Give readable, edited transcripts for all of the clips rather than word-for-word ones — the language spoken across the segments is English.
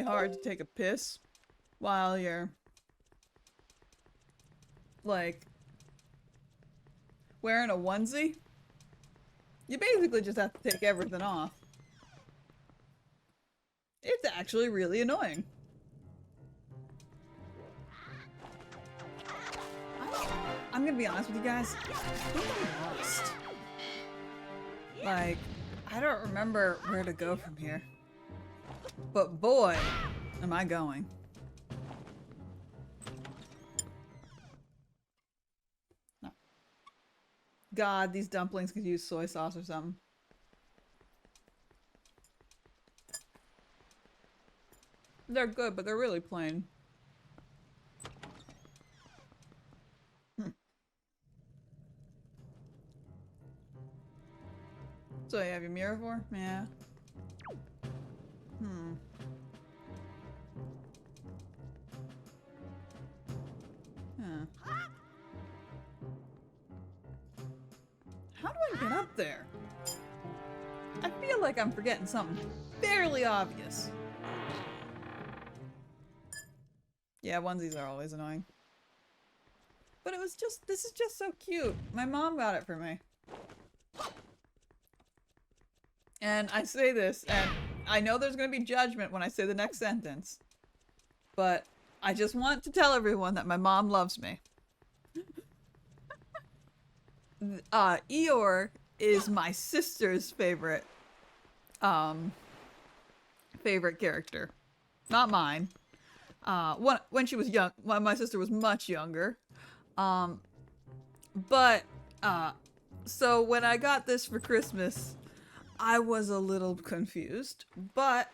hard to take a piss while you're like wearing a onesie. You basically just have to take everything off. It's actually really annoying. I'm gonna be honest with you guys. I'm lost. Like, I don't remember where to go from here. But boy, am I going. No. God, these dumplings could use soy sauce or something. They're good, but they're really plain. So you have your mirror for? Yeah. Huh. How do I get up there? I feel like I'm forgetting something fairly obvious. Yeah, onesies are always annoying. But it was just, this is just so cute. My mom got it for me. And I say this, and I know there's going to be judgment when I say the next sentence. But I just want to tell everyone that my mom loves me. Eeyore is my sister's favorite character. Not mine. When she was young, when my sister was much younger. So when I got this for Christmas, I was a little confused, but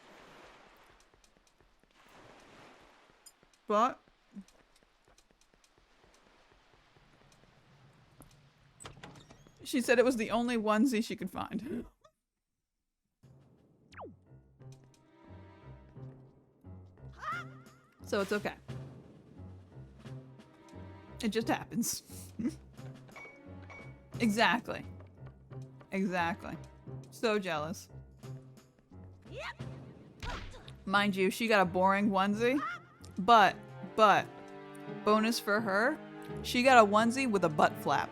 she said it was the only onesie she could find. So it's okay. It just happens. Exactly. Exactly. So jealous. Mind you, she got a boring onesie, but, bonus for her, she got a onesie with a butt flap.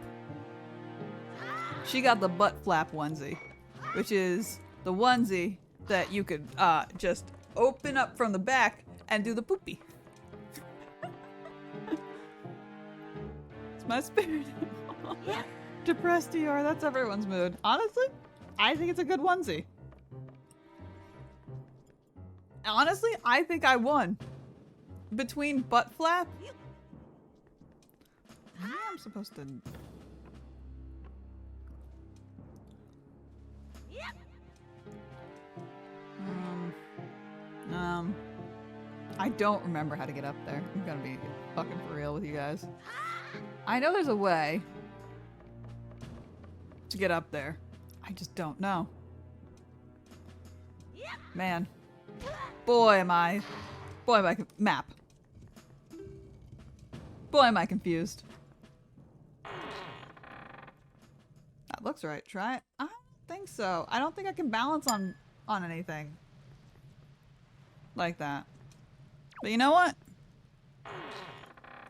She got the butt flap onesie, which is the onesie that you could just open up from the back and do the poopy. It's my spirit. Depressed Eeyore, that's everyone's mood. Honestly, I think it's a good onesie. Honestly, I think I won. Between butt flap. I'm supposed to... I don't remember how to get up there. I'm gonna be fucking for real with you guys. I know there's a way to get up there. I just don't know. Man. Boy am I map. Boy am I confused. That looks right. Try it. I don't think so. I don't think I can balance on anything like that. But you know what?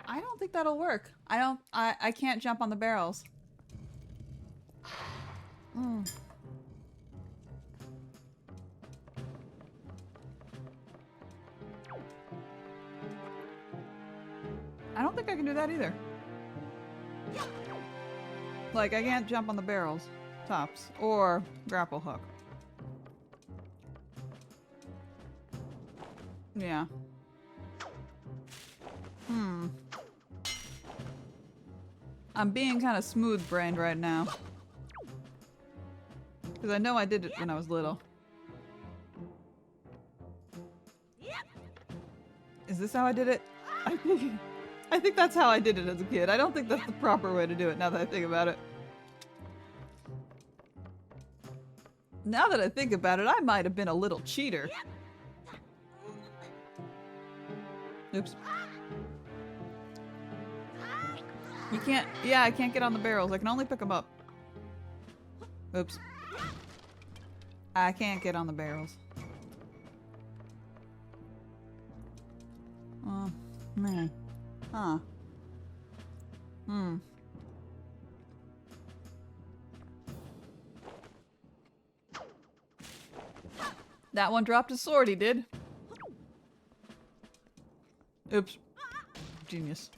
I don't think that'll work. I can't jump on the barrels. I don't think I can do that either. Like, I can't jump on the barrels, tops, or grapple hook. Yeah. I'm being kind of smooth-brained right now. Because I know I did it when I was little. Is this how I did it? I think that's how I did it as a kid. I don't think that's the proper way to do it now that I think about it. Now that I think about it, I might have been a little cheater. Oops. You can't, yeah, I can't get on the barrels. I can only pick them up. Oops. I can't get on the barrels. Meh. Huh. Hmm. That one dropped his sword, he did. Oops. Genius.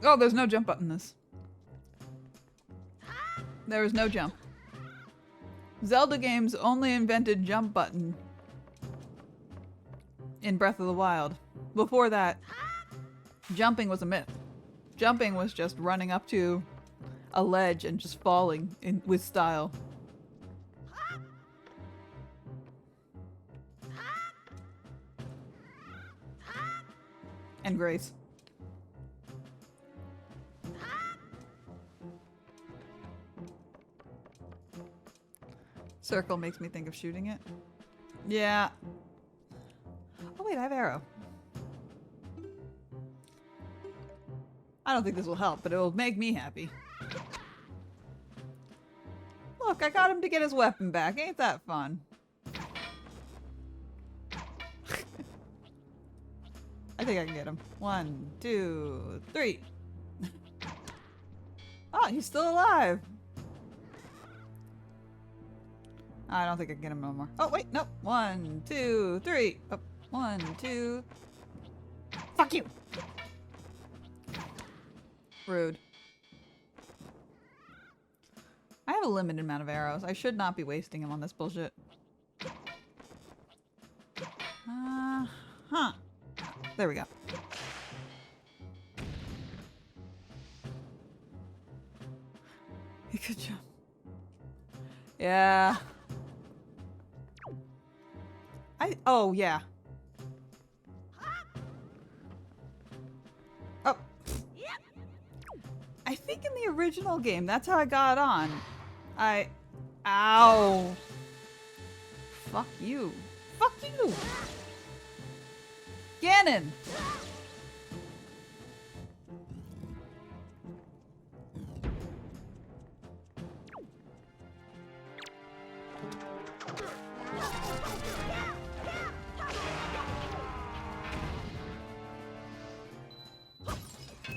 Oh, there's no jump button this. There is no jump. Zelda games only invented jump button in Breath of the Wild. Before that, jumping was a myth. Jumping was just running up to a ledge and just falling with style. And grace. Circle makes me think of shooting it. Yeah. Oh wait, I have arrow. I don't think this will help, but it will make me happy. Look, I got him to get his weapon back. Ain't that fun? I think I can get him. 1, 2, 3. Oh, he's still alive. I don't think I can get him no more. Oh, wait, nope. 1, 2, 3. Oh, 1, 2. Fuck you! Rude. I have a limited amount of arrows. I should not be wasting them on this bullshit. Huh. There we go. He could jump. Yeah. Oh, yeah. Oh. I think in the original game, that's how I got on. Ow. Fuck you. Fuck you. Ganon.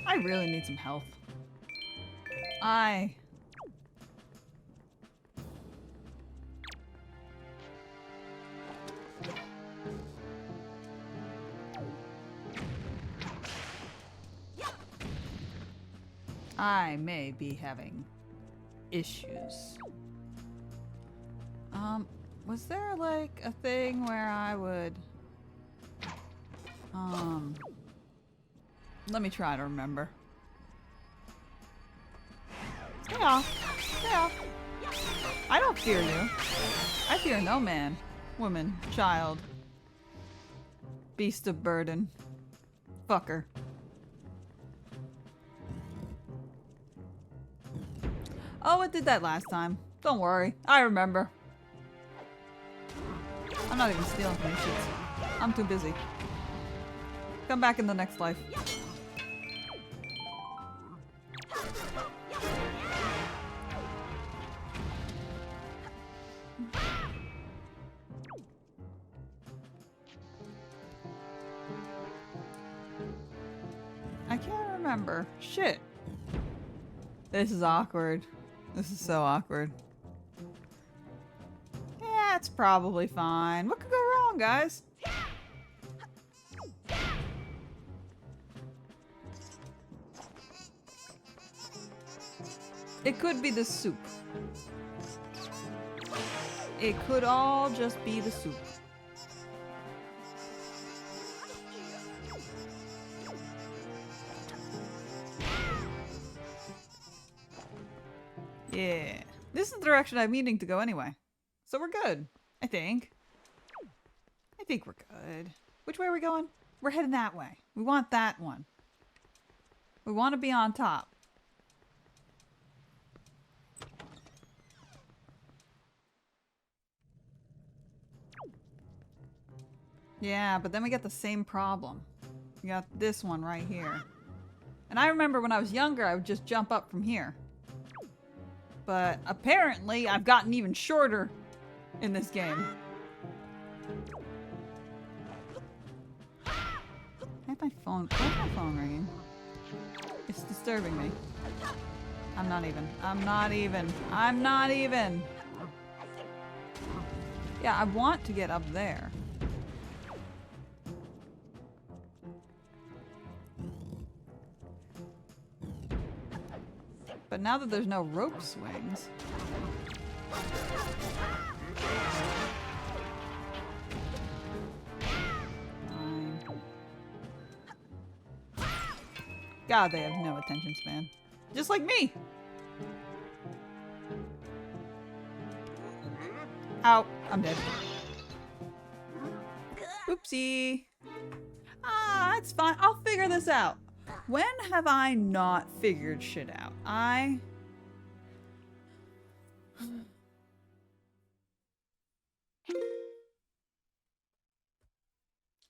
I really need some health. I may be having issues. Was there like a thing where I would let me try to remember. Stay off. Stay off. I don't fear you. I fear no man, woman, child, beast of burden, fucker. Oh, it did that last time. Don't worry. I remember. I'm not even stealing from these shits. I'm too busy. Come back in the next life. I can't remember. Shit. This is awkward. This is so awkward. Yeah, it's probably fine. What could go wrong, guys? It could be the soup. It could all just be the soup. Yeah. This is the direction I'm meaning to go anyway. So we're good. I think. I think we're good. Which way are we going? We're heading that way. We want that one. We want to be on top. Yeah, but then we get the same problem. We got this one right here. And I remember when I was younger, I would just jump up from here. But apparently, I've gotten even shorter in this game. my phone? Why's my phone ringing? It's disturbing me. I'm not even. I'm not even. I'm not even. Yeah, I want to get up there. But now that there's no rope swings. Fine. God, they have no attention span. Just like me! Ow, I'm dead. Oopsie. Ah, it's fine. I'll figure this out. When have I not figured shit out?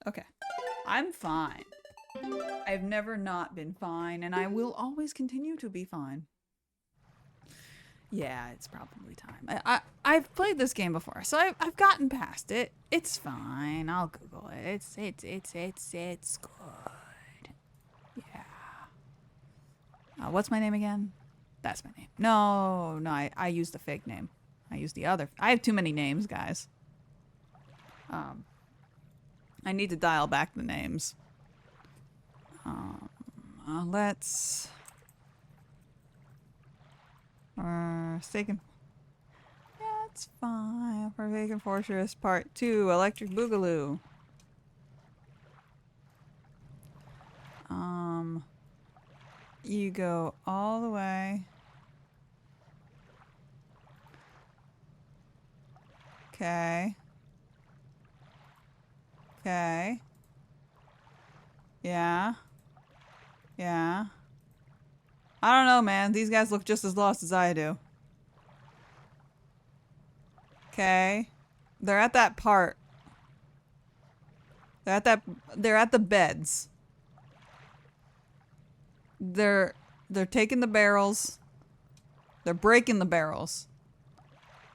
Okay. I'm fine. I've never not been fine, and I will always continue to be fine. Yeah, it's probably time. I've played this game before, so I've gotten past it. It's fine. I'll Google it. It's good. Yeah. What's my name again? That's my name. No, I used a fake name. I used the other. I have too many names, guys. I need to dial back the names. Let's... Forsaken... Yeah, it's fine. Forsaken Fortress Part 2, Electric Boogaloo. You go all the way. Okay. Okay. Yeah. Yeah. I don't know, man. These guys look just as lost as I do. Okay. They're at that part. They're at the beds. They're taking the barrels. They're breaking the barrels.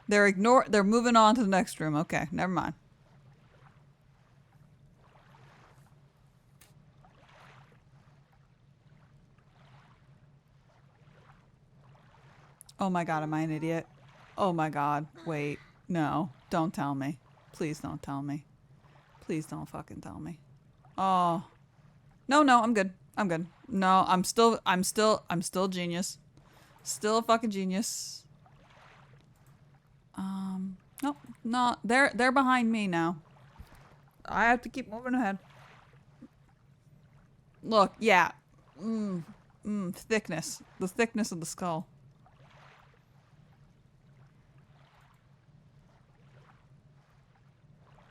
They're moving on to the next room. Okay, never mind. Oh my god, am I an idiot? Oh my god, wait. No, don't tell me. Please don't tell me. Please don't fucking tell me. Oh. No, I'm good. I'm good. No, I'm still genius. Still a fucking genius. Nope. No, they're behind me now. I have to keep moving ahead. Look, yeah. Thickness. The thickness of the skull.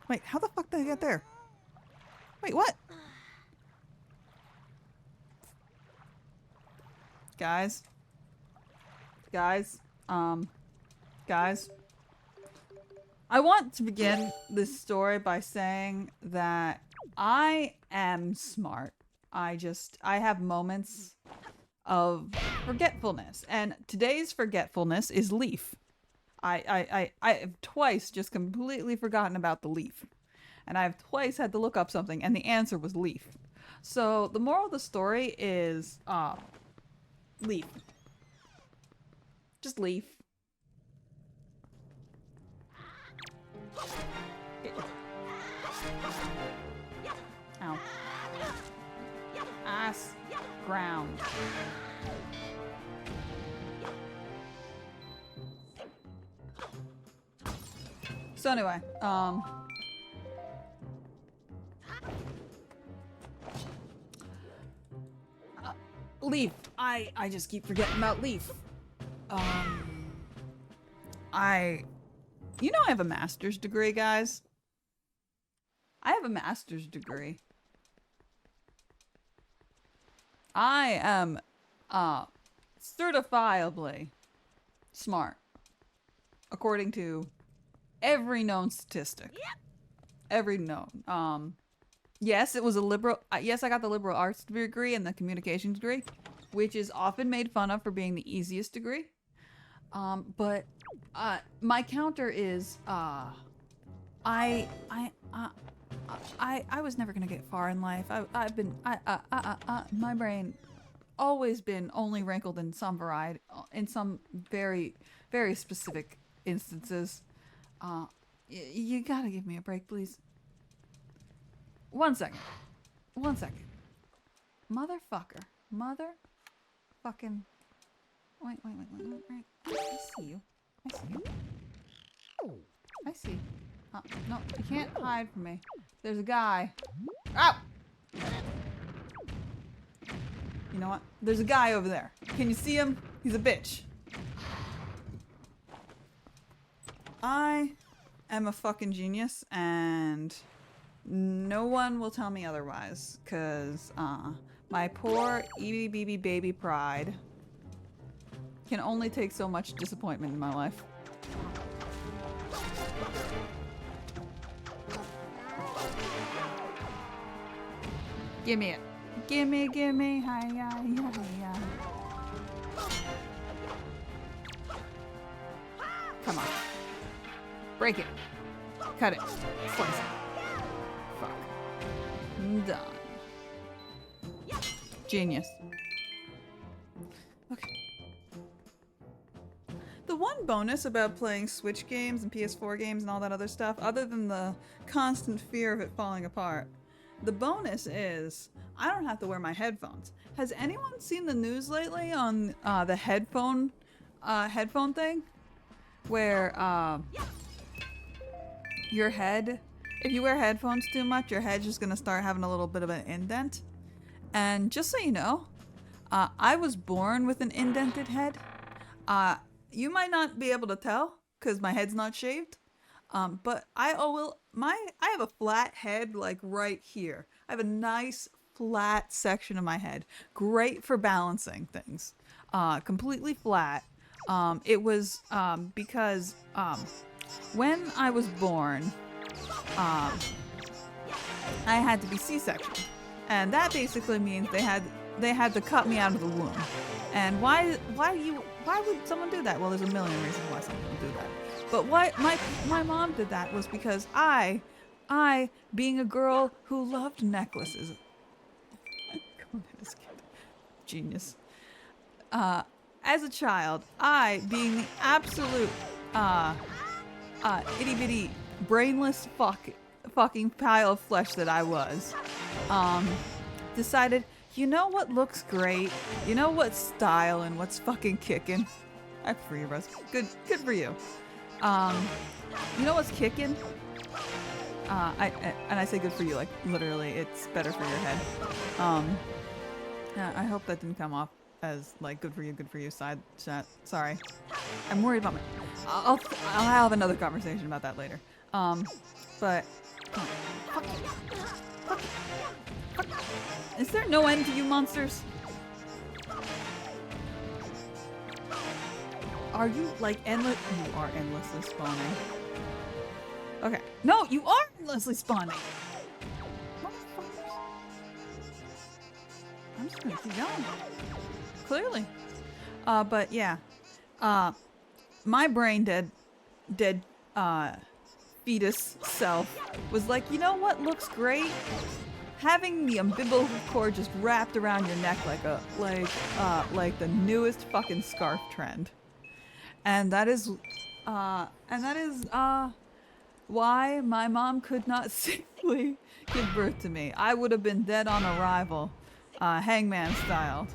Wait, how the fuck did I get there? Wait, what? Guys. Guys. Guys. I want to begin this story by saying that I am smart. I have moments of forgetfulness. And today's forgetfulness is leaf. I have twice just completely forgotten about the leaf. And I've twice had to look up something, and the answer was leaf. So the moral of the story is leaf. Just leaf. Ow. Ass. Ground. So anyway, Leaf. I just keep forgetting about Leaf. You know I have a master's degree, guys. I have a master's degree. I am, certifiably smart. According to every known statistic. Every known. Yes, it was a liberal. Yes, I got the liberal arts degree and the communications degree, which is often made fun of for being the easiest degree. But my counter is I was never gonna get far in life. My brain always been only wrinkled in some variety, in some very, very specific instances. You gotta give me a break, please. 1 second. 1 second. Motherfucker. Motherfucking. Wait. I see you. I see. No, you can't hide from me. There's a guy. Ow! You know what? There's a guy over there. Can you see him? He's a bitch. I am a fucking genius, and no one will tell me otherwise, cause my poor EBBB baby pride can only take so much disappointment in my life. Gimme it. Gimme, hiya, hiya. Come on. Break it. Cut it. Slice it. Fuck. I'm done. Genius. Okay. The one bonus about playing Switch games and PS4 games and all that other stuff, other than the constant fear of it falling apart, the bonus is I don't have to wear my headphones. Has anyone seen the news lately on the headphone thing? Where your head, if you wear headphones too much, your head's just gonna start having a little bit of an indent. And just so you know, I was born with an indented head. You might not be able to tell because my head's not shaved. But I have a flat head like right here. I have a nice flat section of my head. Great for balancing things. Completely flat. It was because when I was born, I had to be C-section. And that basically means they had to cut me out of the womb. And why would someone do that? Well, there's a million reasons why someone would do that. But why my mom did that was because I, being a girl who loved necklaces, genius. As a child, I, being the absolute itty bitty brainless fucking pile of flesh that I was, decided, you know what looks great? You know what's style and what's fucking kicking? I'm for you, Russ. Good for you. You know what's kicking? I say good for you, like literally, it's better for your head. I hope that didn't come off as like good for you side chat. Sorry, I'm worried about my. I'll have another conversation about that later. But fuck you. Is there no end to you monsters? Are you like endless? You are endlessly spawning. Okay. No, you are endlessly spawning. I'm just gonna keep going. Clearly. But yeah. My brain dead fetus self was like, you know what looks great? Having the umbilical cord just wrapped around your neck like the newest fucking scarf trend. And that is why my mom could not safely give birth to me. I would have been dead on arrival, hangman style.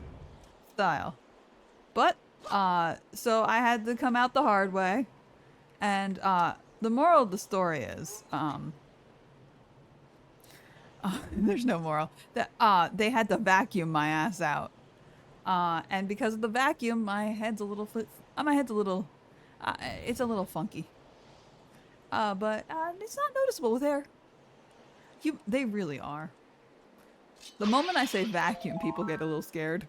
But so I had to come out the hard way, and the moral of the story is there's no moral. That they had to vacuum my ass out, and because of the vacuum, my head's a little it's a little funky. But it's not noticeable with hair. They really are. The moment I say vacuum, people get a little scared.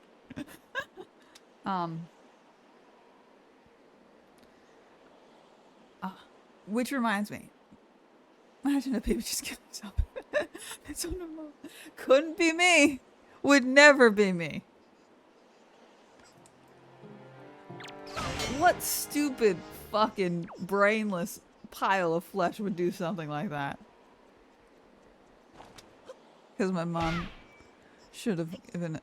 Which reminds me. Imagine a baby just killing himself. It's so normal. Couldn't be me. Would never be me. What stupid fucking brainless pile of flesh would do something like that? because my mom should have given it.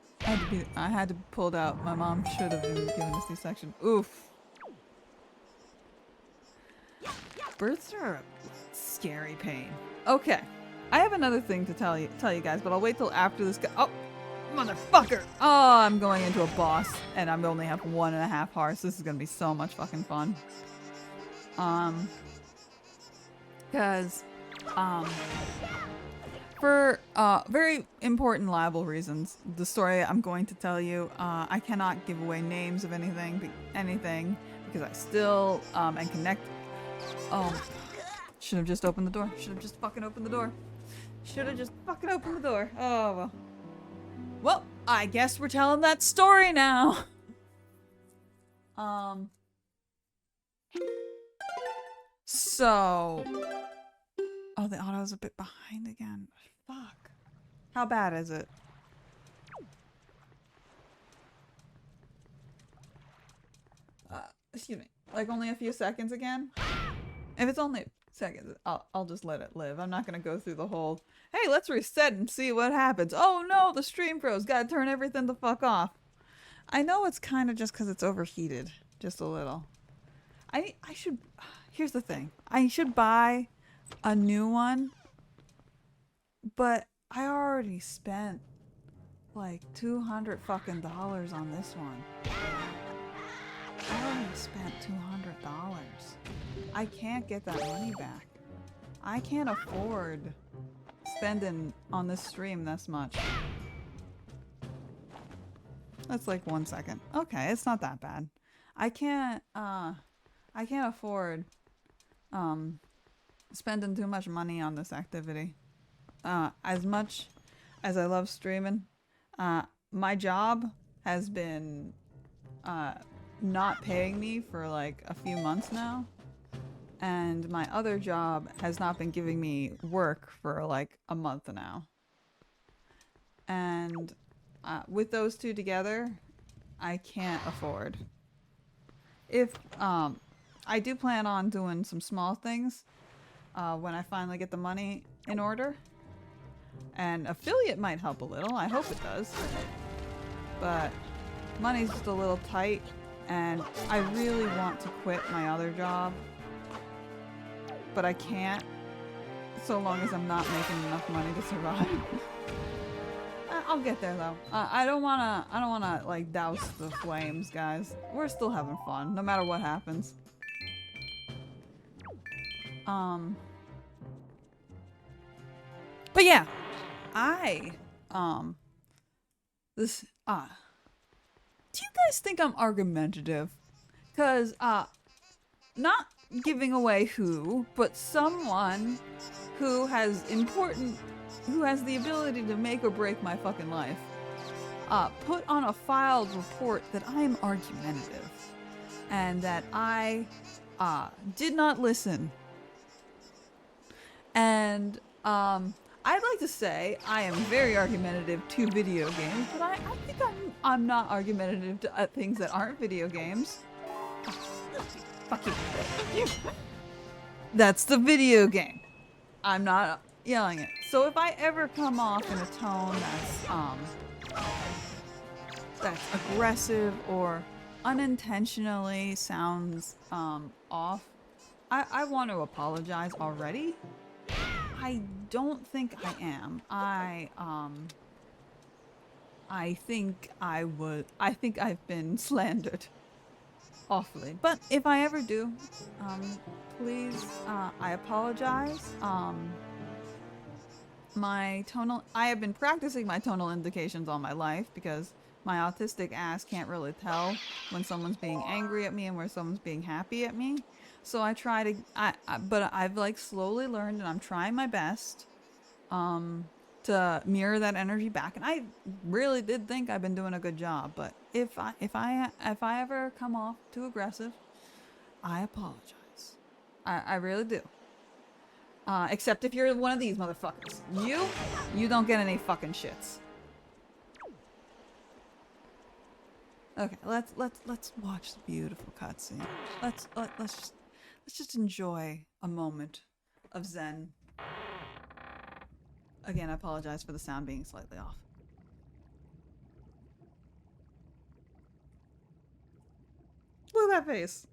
I had to pull it out. My mom should have given a C-section. Oof. Births are a scary pain. Okay. I have another thing to tell you guys, but I'll wait till after this. Oh, motherfucker! Oh, I'm going into a boss, and I only have 1.5 hearts. This is gonna be so much fucking fun. Because, for very important liable reasons, the story I'm going to tell you, I cannot give away names of anything, because I still and connect. Oh, should have just opened the door. Should have just fucking opened the door. Should have just fucking opened the door. Oh well. Well, I guess we're telling that story now. So. Oh, the auto's a bit behind again. Fuck. How bad is it? Excuse me. Like only a few seconds again? If it's only seconds, I'll just let it live. I'm not gonna go through the whole, hey, let's reset and see what happens. Oh no, the stream froze. Gotta turn everything the fuck off. I know it's kind of just because it's overheated. Just a little. I should, here's the thing. I should buy a new one, but I already spent like $200 fucking dollars on this one. I already spent $200. I can't get that money back. I can't afford spending on this stream this much. That's like 1 second. Okay, it's not that bad. I can't afford spending too much money on this activity. As much as I love streaming, my job has been not paying me for like a few months now, and my other job has not been giving me work for like a month now. And with those two together, I can't afford. If I do plan on doing some small things when I finally get the money in order. And affiliate might help a little. I hope it does. But money's just a little tight, and I really want to quit my other job. But I can't, so long as I'm not making enough money to survive. I'll get there though. I don't wanna like douse the flames, guys. We're still having fun, no matter what happens. But yeah, do you guys think I'm argumentative? 'Cause, not giving away who, but someone who has the ability to make or break my fucking life, put on a filed report that I am argumentative, and that I, did not listen. And, I'd like to say I am very argumentative to video games, but I think I'm not argumentative to things that aren't video games. Oh, fuck you. That's the video game. I'm not yelling it. So if I ever come off in a tone that's aggressive or unintentionally sounds off, I want to apologize already. I don't think I am. I think I've been slandered awfully. But if I ever do, please, I apologize. I have been practicing my tonal indications all my life because my autistic ass can't really tell when someone's being angry at me and when someone's being happy at me. So I try to, but I've like slowly learned, and I'm trying my best, to mirror that energy back. And I really did think I've been doing a good job. But if I ever come off too aggressive, I apologize. I really do. Except if you're one of these motherfuckers. You don't get any fucking shits. Okay, let's watch the beautiful cutscene. Let's just enjoy a moment of zen. Again, I apologize for the sound being slightly off. Look at that face.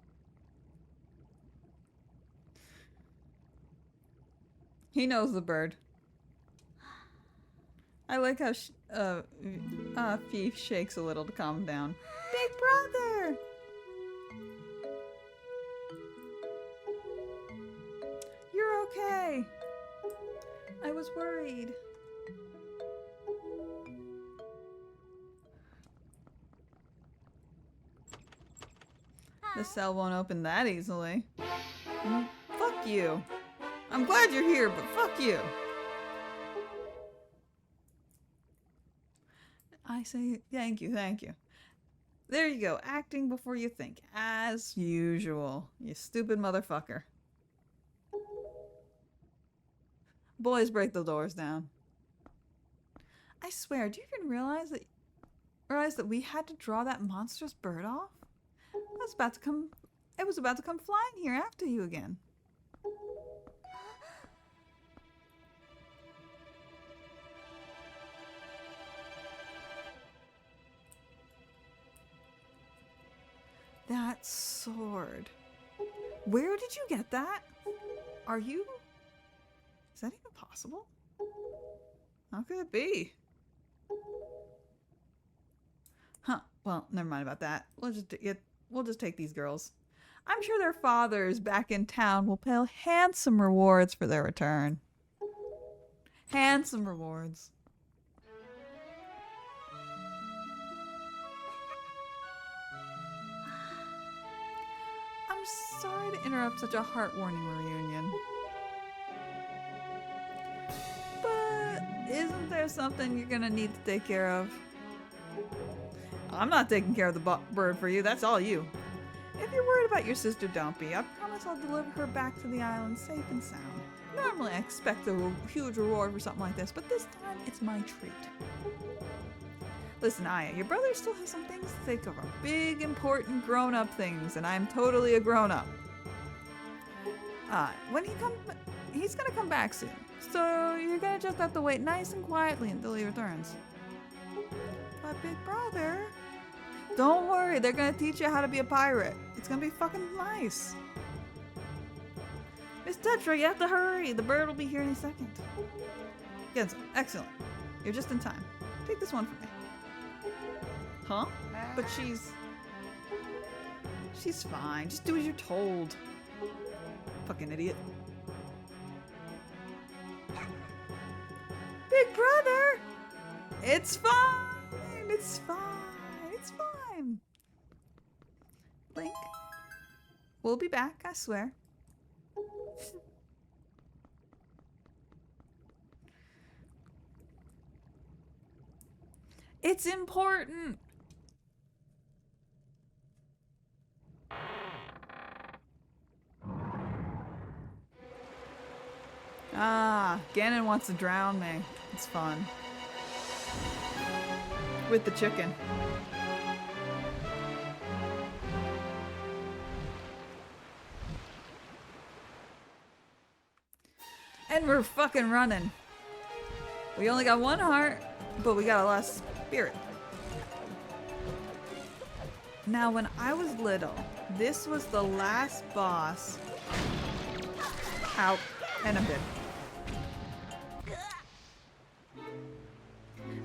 He knows the bird. I like how Fief shakes a little to calm him down. Big brother! You're okay. I was worried. The cell won't open that easily. Fuck you. I'm glad you're here, but fuck you. I say thank you, thank you. There you go, acting before you think. As usual, you stupid motherfucker. Boys, break the doors down. I swear, do you even realize that we had to draw that monstrous bird off? It was about to come flying here after you again. That sword. Where did you get that? Are you... Is that even possible? How could it be? Huh. Well, never mind about that. We'll just take these girls. I'm sure their fathers back in town will pay handsome rewards for their return. Handsome rewards. I'm sorry to interrupt such a heartwarming reunion. But isn't there something you're gonna need to take care of? I'm not taking care of the bird for you, that's all you. If you're worried about your sister, don't be. I promise I'll deliver her back to the island safe and sound. Normally I expect a huge reward for something like this, but this time it's my treat. Listen, Aya, your brother still has some things to take over. Big, important, grown-up things, and I'm totally a grown-up. He's gonna come back soon. So you're gonna just have to wait nice and quietly until he returns. But big brother... Don't worry, they're gonna teach you how to be a pirate. It's gonna be fucking nice. Miss Tetra, you have to hurry. The bird will be here any second. Genzo, excellent. You're just in time. Take this one from me. Huh? But she's fine. Just do as you're told. Fucking idiot. Big brother! It's fine! It's fine! It's fine! Link. We'll be back, I swear. It's important! Ah, Ganon wants to drown me. It's fun. With the chicken. And we're fucking running. We only got one heart, but we got a lot of spirit. Now, when I was little, this was the last boss out and a bit.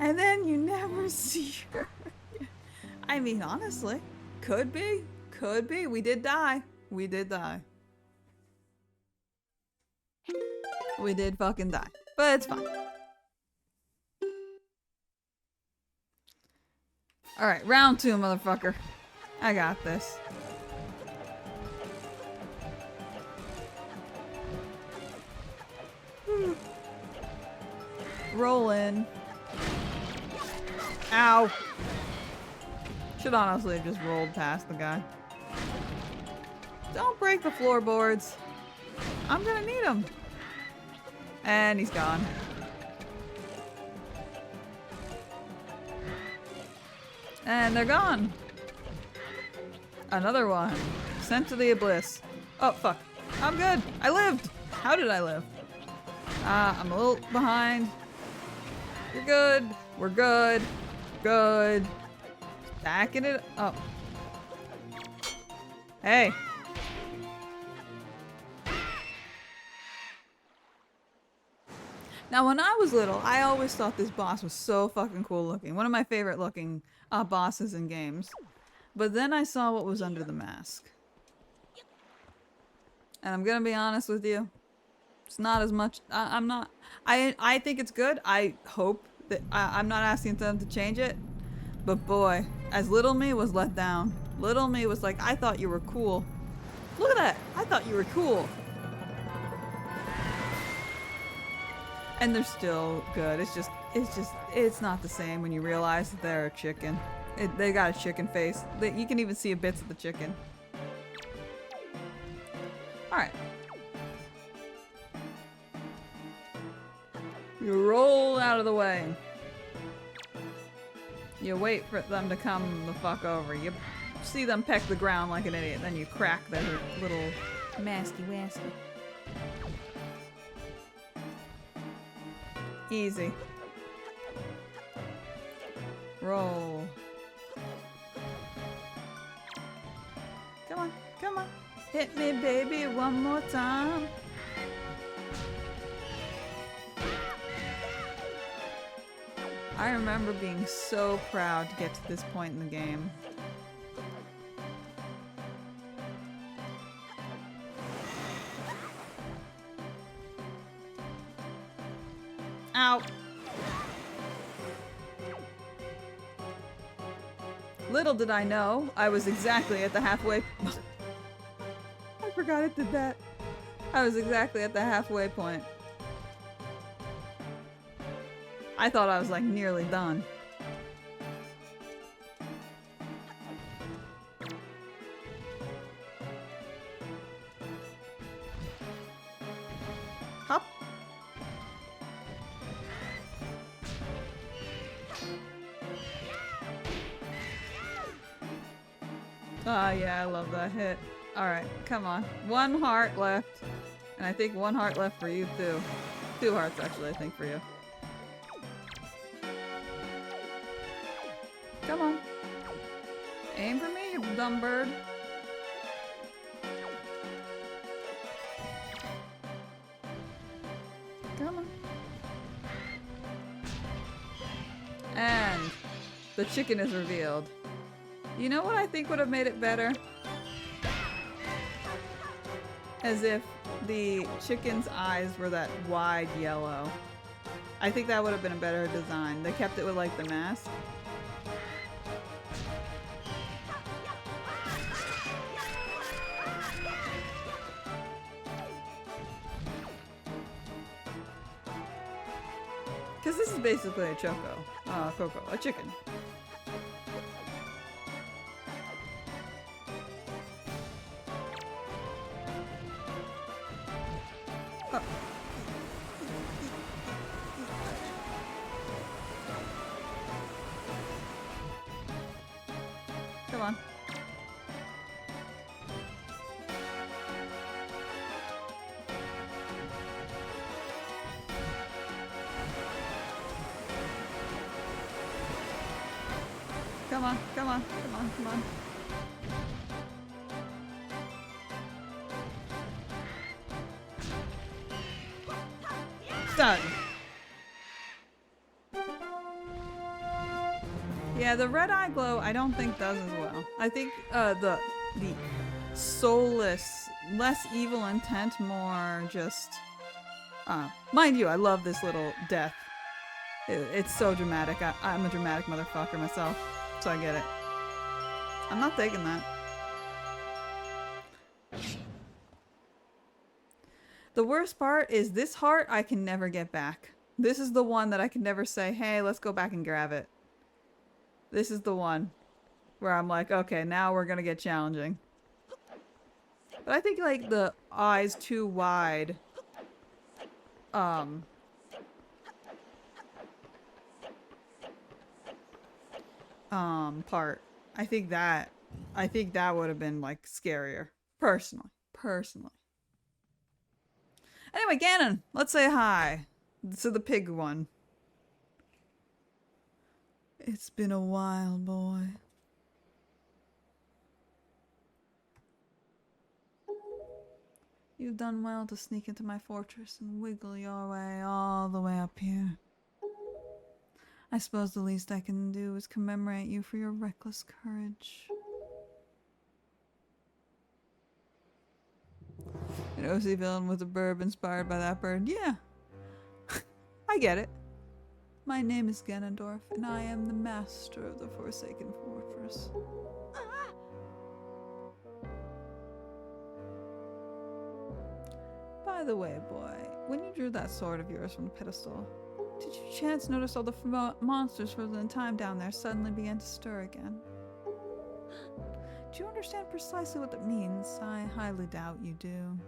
And then you never see her. I mean, honestly, could be. Could be. We did die. We did die. We did fucking die. But it's fine. Alright, round 2, motherfucker. I got this. Roll in. Ow. Should honestly have just rolled past the guy. Don't break the floorboards. I'm gonna need them. And he's gone. And they're gone. Another one. Sent to the abyss. Oh, fuck. I'm good. I lived. How did I live? I'm a little behind. You're good. We're good. Good. Backing it up. Hey. Now, when I was little, I always thought this boss was so fucking cool looking. One of my favorite looking bosses in games. But then I saw what was under the mask. And I'm gonna be honest with you. It's not as much. I'm not. I think it's good. I hope that I'm not asking them to change it. But boy, as little me was let down. Little me was like, I thought you were cool. Look at that. I thought you were cool. And they're still good. It's not the same when you realize that they're a chicken. They got a chicken face. You can even see bits of the chicken. Alright. You roll out of the way. You wait for them to come the fuck over. You see them peck the ground like an idiot, then you crack their little masky wasky. Easy. Roll. Come on, come on. Hit me, baby, one more time. I remember being so proud to get to this point in the game. Ow! Little did I know, I was exactly at the halfway... I forgot it did that. I was exactly at the halfway point. I thought I was like nearly done. Hop. Ah, yeah, I love that hit. Alright, come on. One heart left. And I think one heart left for you too. 2 hearts actually, I think, for you. Come on. Aim for me, you dumb bird. Come on. And the chicken is revealed. You know what I think would have made it better? As if the chicken's eyes were that wide yellow. I think that would have been a better design. They kept it with like the mask. Because this is basically a Coco, a chicken. Oh. Come on. Come on, come on, come on, come on. Done. Yeah, the red eye glow I don't think does as well. I think the soulless, less evil intent, more just mind you, I love this little death. It's so dramatic. I'm a dramatic motherfucker myself, so I get it. I'm not taking that. The worst part is this heart I can never get back. This is the one that I can never say, hey, let's go back and grab it. This is the one where I'm like, okay, now we're gonna get challenging. But I think like the eyes too wide part. I think that would have been like scarier. Personally. Anyway, Ganon, let's say hi to the pig one. It's been a while, boy. You've done well to sneak into my fortress and wiggle your way all the way up here. I suppose the least I can do is commemorate you for your reckless courage. An OC villain with a burb inspired by that bird. Yeah. I get it. My name is Ganondorf, and I am the master of the Forsaken Fortress. By the way, boy, when you drew that sword of yours from the pedestal, did you chance notice all the monsters frozen in time down there suddenly began to stir again? Do you understand precisely what that means? I highly doubt you do.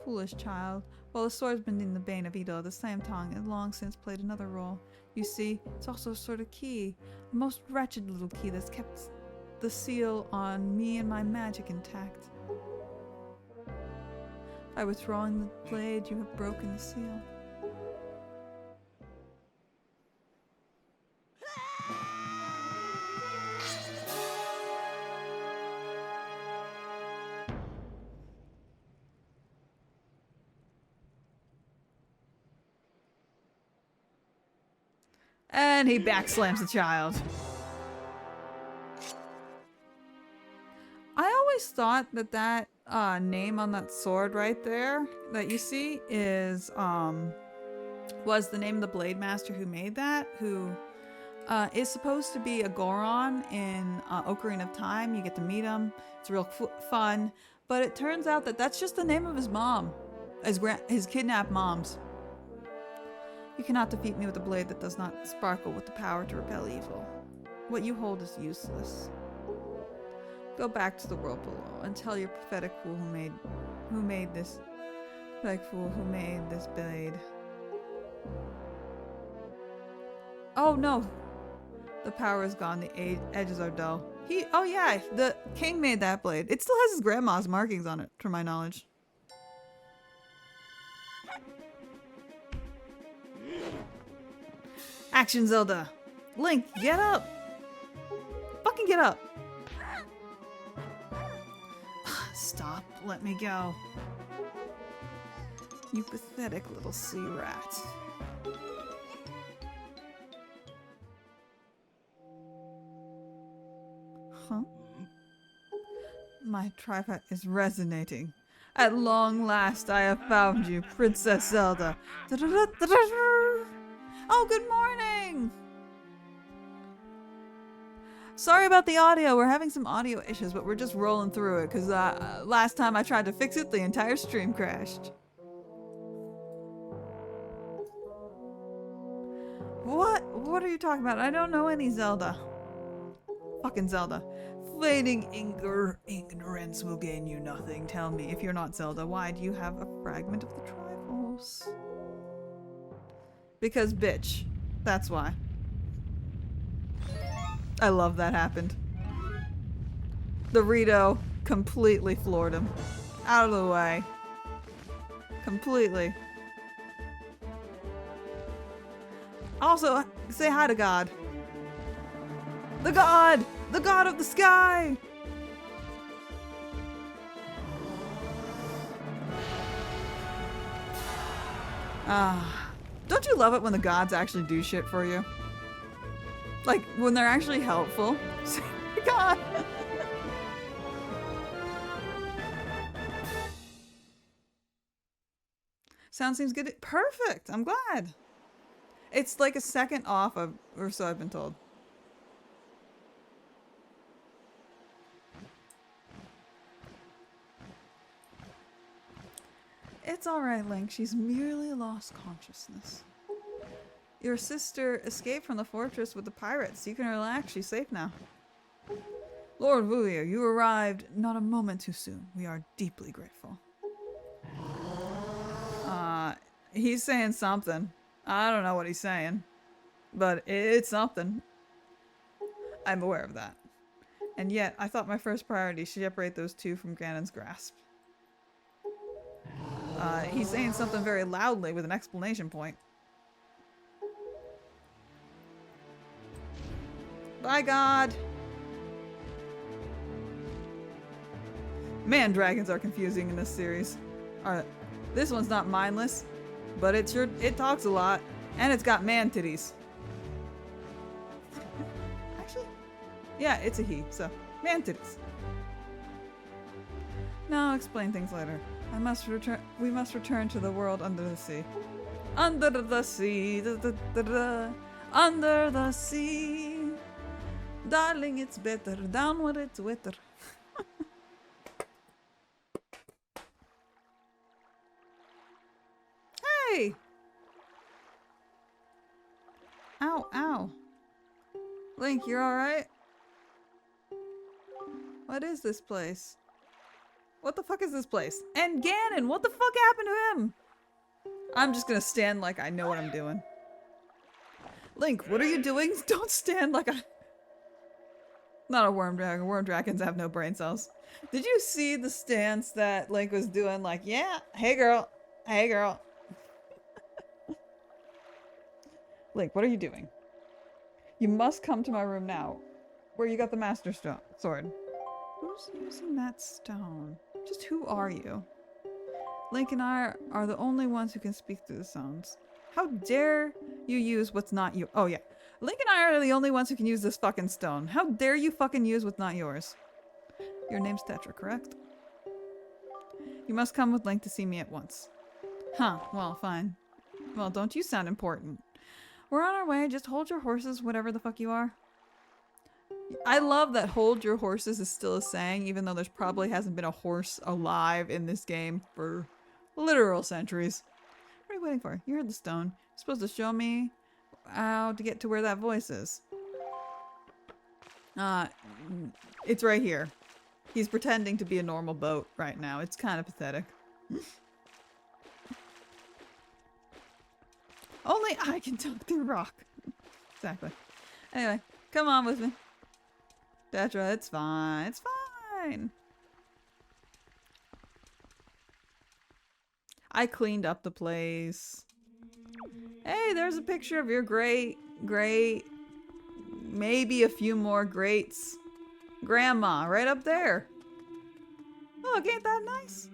Foolish child. While the swordsman in the Bane of Edo, the same tongue has long since played another role. You see, it's also a sort of key. A most wretched little key that's kept the seal on me and my magic intact. By withdrawing the blade, you have broken the seal. And he backslams the child. I always thought that that name on that sword right there that you see is was the name of the blade master who made that, who is supposed to be a Goron in Ocarina of Time. You get to meet him. It's real fun. But it turns out that that's just the name of his mom, his kidnapped mom's. You cannot defeat me with a blade that does not sparkle with the power to repel evil. What you hold is useless. Go back to the world below and tell your pathetic fool who made this blade. Oh no! The power is gone, the edges are dull. Oh yeah, the king made that blade. It still has his grandma's markings on it, to my knowledge. Action, Zelda! Link, get up! Fucking get up! Stop, let me go. You pathetic little sea rat. Huh? My tripod is resonating. At long last I have found you, Princess Zelda. Oh, good morning! Sorry about the audio. We're having some audio issues, but we're just rolling through it because last time I tried to fix it, the entire stream crashed. What are you talking about? I don't know any Zelda. Fucking Zelda. Fading ignorance will gain you nothing. Tell me, if you're not Zelda, why do you have a fragment of the Triforce? Because bitch. That's why. I love that happened. The Rito completely floored him. Out of the way. Completely. Also, say hi to God. The God! The God of the sky! Don't you love it when the gods actually do shit for you? Like, when they're actually helpful. God! Sound seems good. Perfect! I'm glad. It's like a second off of, or so I've been told. It's alright, Link. She's merely lost consciousness. Your sister escaped from the fortress with the pirates. You can relax. She's safe now. Lord Vuir, you arrived not a moment too soon. We are deeply grateful. He's saying something. I don't know what he's saying, but it's something. I'm aware of that. And yet, I thought my first priority should separate those two from Ganon's grasp. He's saying something very loudly with an exclamation point. Bye, God. Man, dragons are confusing in this series. Alright, this one's not mindless, but it talks a lot, and it's got man titties. Actually, yeah, it's a he, so man titties. No, I'll explain things later. We must return to the world under the sea. Under the sea, under the sea. Darling, it's better down where it's wetter. Hey! Ow, ow. Link, you're alright? What is this place? What the fuck is this place? And Ganon, what the fuck happened to him? I'm just gonna stand like I know what I'm doing. Link, what are you doing? Don't stand like I... Not a worm dragon. Worm dragons have no brain cells. Did you see the stance that Link was doing? Like, yeah, hey girl. Hey girl. Link, what are you doing? You must come to my room now. Where you got the Master Stone Sword. Who's using that stone? Just who are you? Link and I are the only ones who can speak through the stones. How dare you use what's not you? Oh yeah. Link and I are the only ones who can use this fucking stone. How dare you fucking use what's not yours? Your name's Tetra, correct? You must come with Link to see me at once. Huh, well, fine. Well, don't you sound important. We're on our way, just hold your horses, whatever the fuck you are. I love that hold your horses is still a saying, even though there's probably hasn't been a horse alive in this game for literal centuries. What are you waiting for? You heard the stone. You're supposed to show me how to get to where that voice is. It's right here. He's pretending to be a normal boat right now. It's kind of pathetic. Only I can talk through rock. Exactly. Anyway, come on with me. Tetra, it's fine. It's fine. I cleaned up the place. Hey, there's a picture of your great, maybe a few more greats. Grandma, right up there. Look, ain't that nice?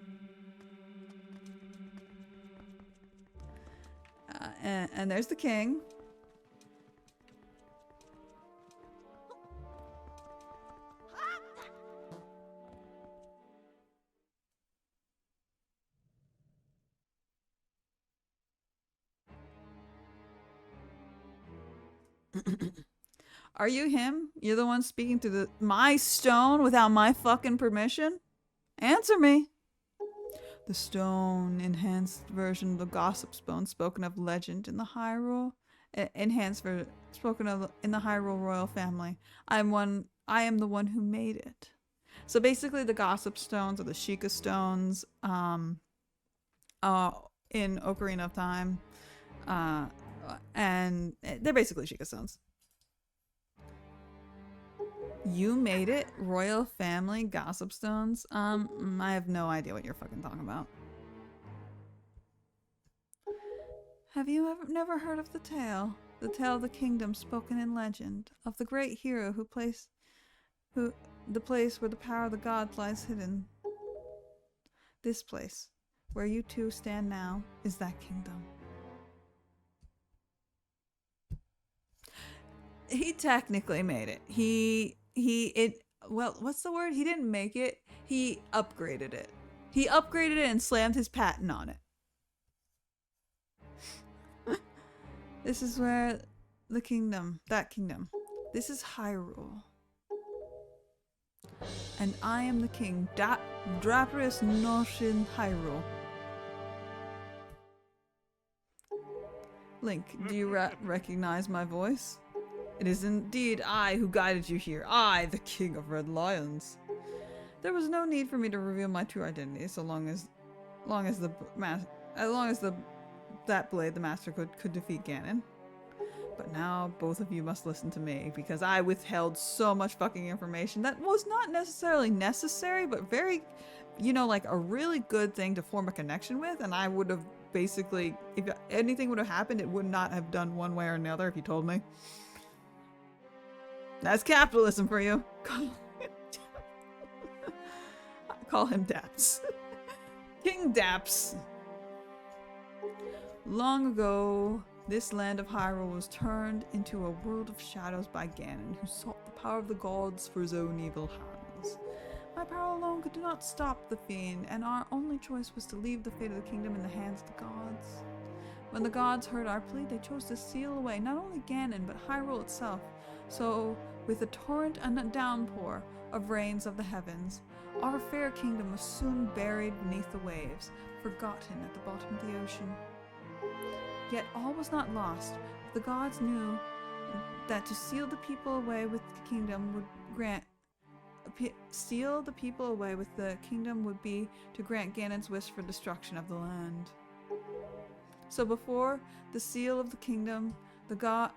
And there's the king. Are you him? You're the one speaking to my stone without my fucking permission? Answer me. The stone, enhanced version of the gossip stone, spoken of legend in the Hyrule, enhanced for spoken of in the Hyrule royal family. I am the one who made it. So basically, the gossip stones or the Sheikah stones, in Ocarina of Time, and they're basically Sheikah stones. You made it? Royal family gossip stones? I have no idea what you're fucking talking about. Have you never heard of the tale? The tale of the kingdom spoken in legend, of the great hero the place where the power of the gods lies hidden. This place, where you two stand now, is that kingdom. He technically made it. Well, what's the word? He didn't make it. He upgraded it. He upgraded it and slammed his patent on it. This is where that kingdom. This is Hyrule. And I am the king, Draparis Noshin Hyrule. Link, do you recognize my voice? It is indeed I who guided you here. I, the King of Red Lions. There was no need for me to reveal my true identity, so long as that blade, the master, could defeat Ganon. But now both of you must listen to me, because I withheld so much fucking information that was not necessarily necessary, but very, like a really good thing to form a connection with. And I would have basically, if anything would have happened, it would not have done one way or another if you told me. That's capitalism for you. Call him Daps. King Daps. Long ago, this land of Hyrule was turned into a world of shadows by Ganon, who sought the power of the gods for his own evil hands. My power alone could not stop the fiend, and our only choice was to leave the fate of the kingdom in the hands of the gods. When the gods heard our plea, they chose to seal away not only Ganon, but Hyrule itself. So, with a torrent and a downpour of rains of the heavens, our fair kingdom was soon buried beneath the waves, forgotten at the bottom of the ocean. Yet all was not lost. The gods knew that to seal the people away with the kingdom would grant seal the people away with the kingdom would be to grant Ganon's wish for destruction of the land. So before the seal of the kingdom, the gods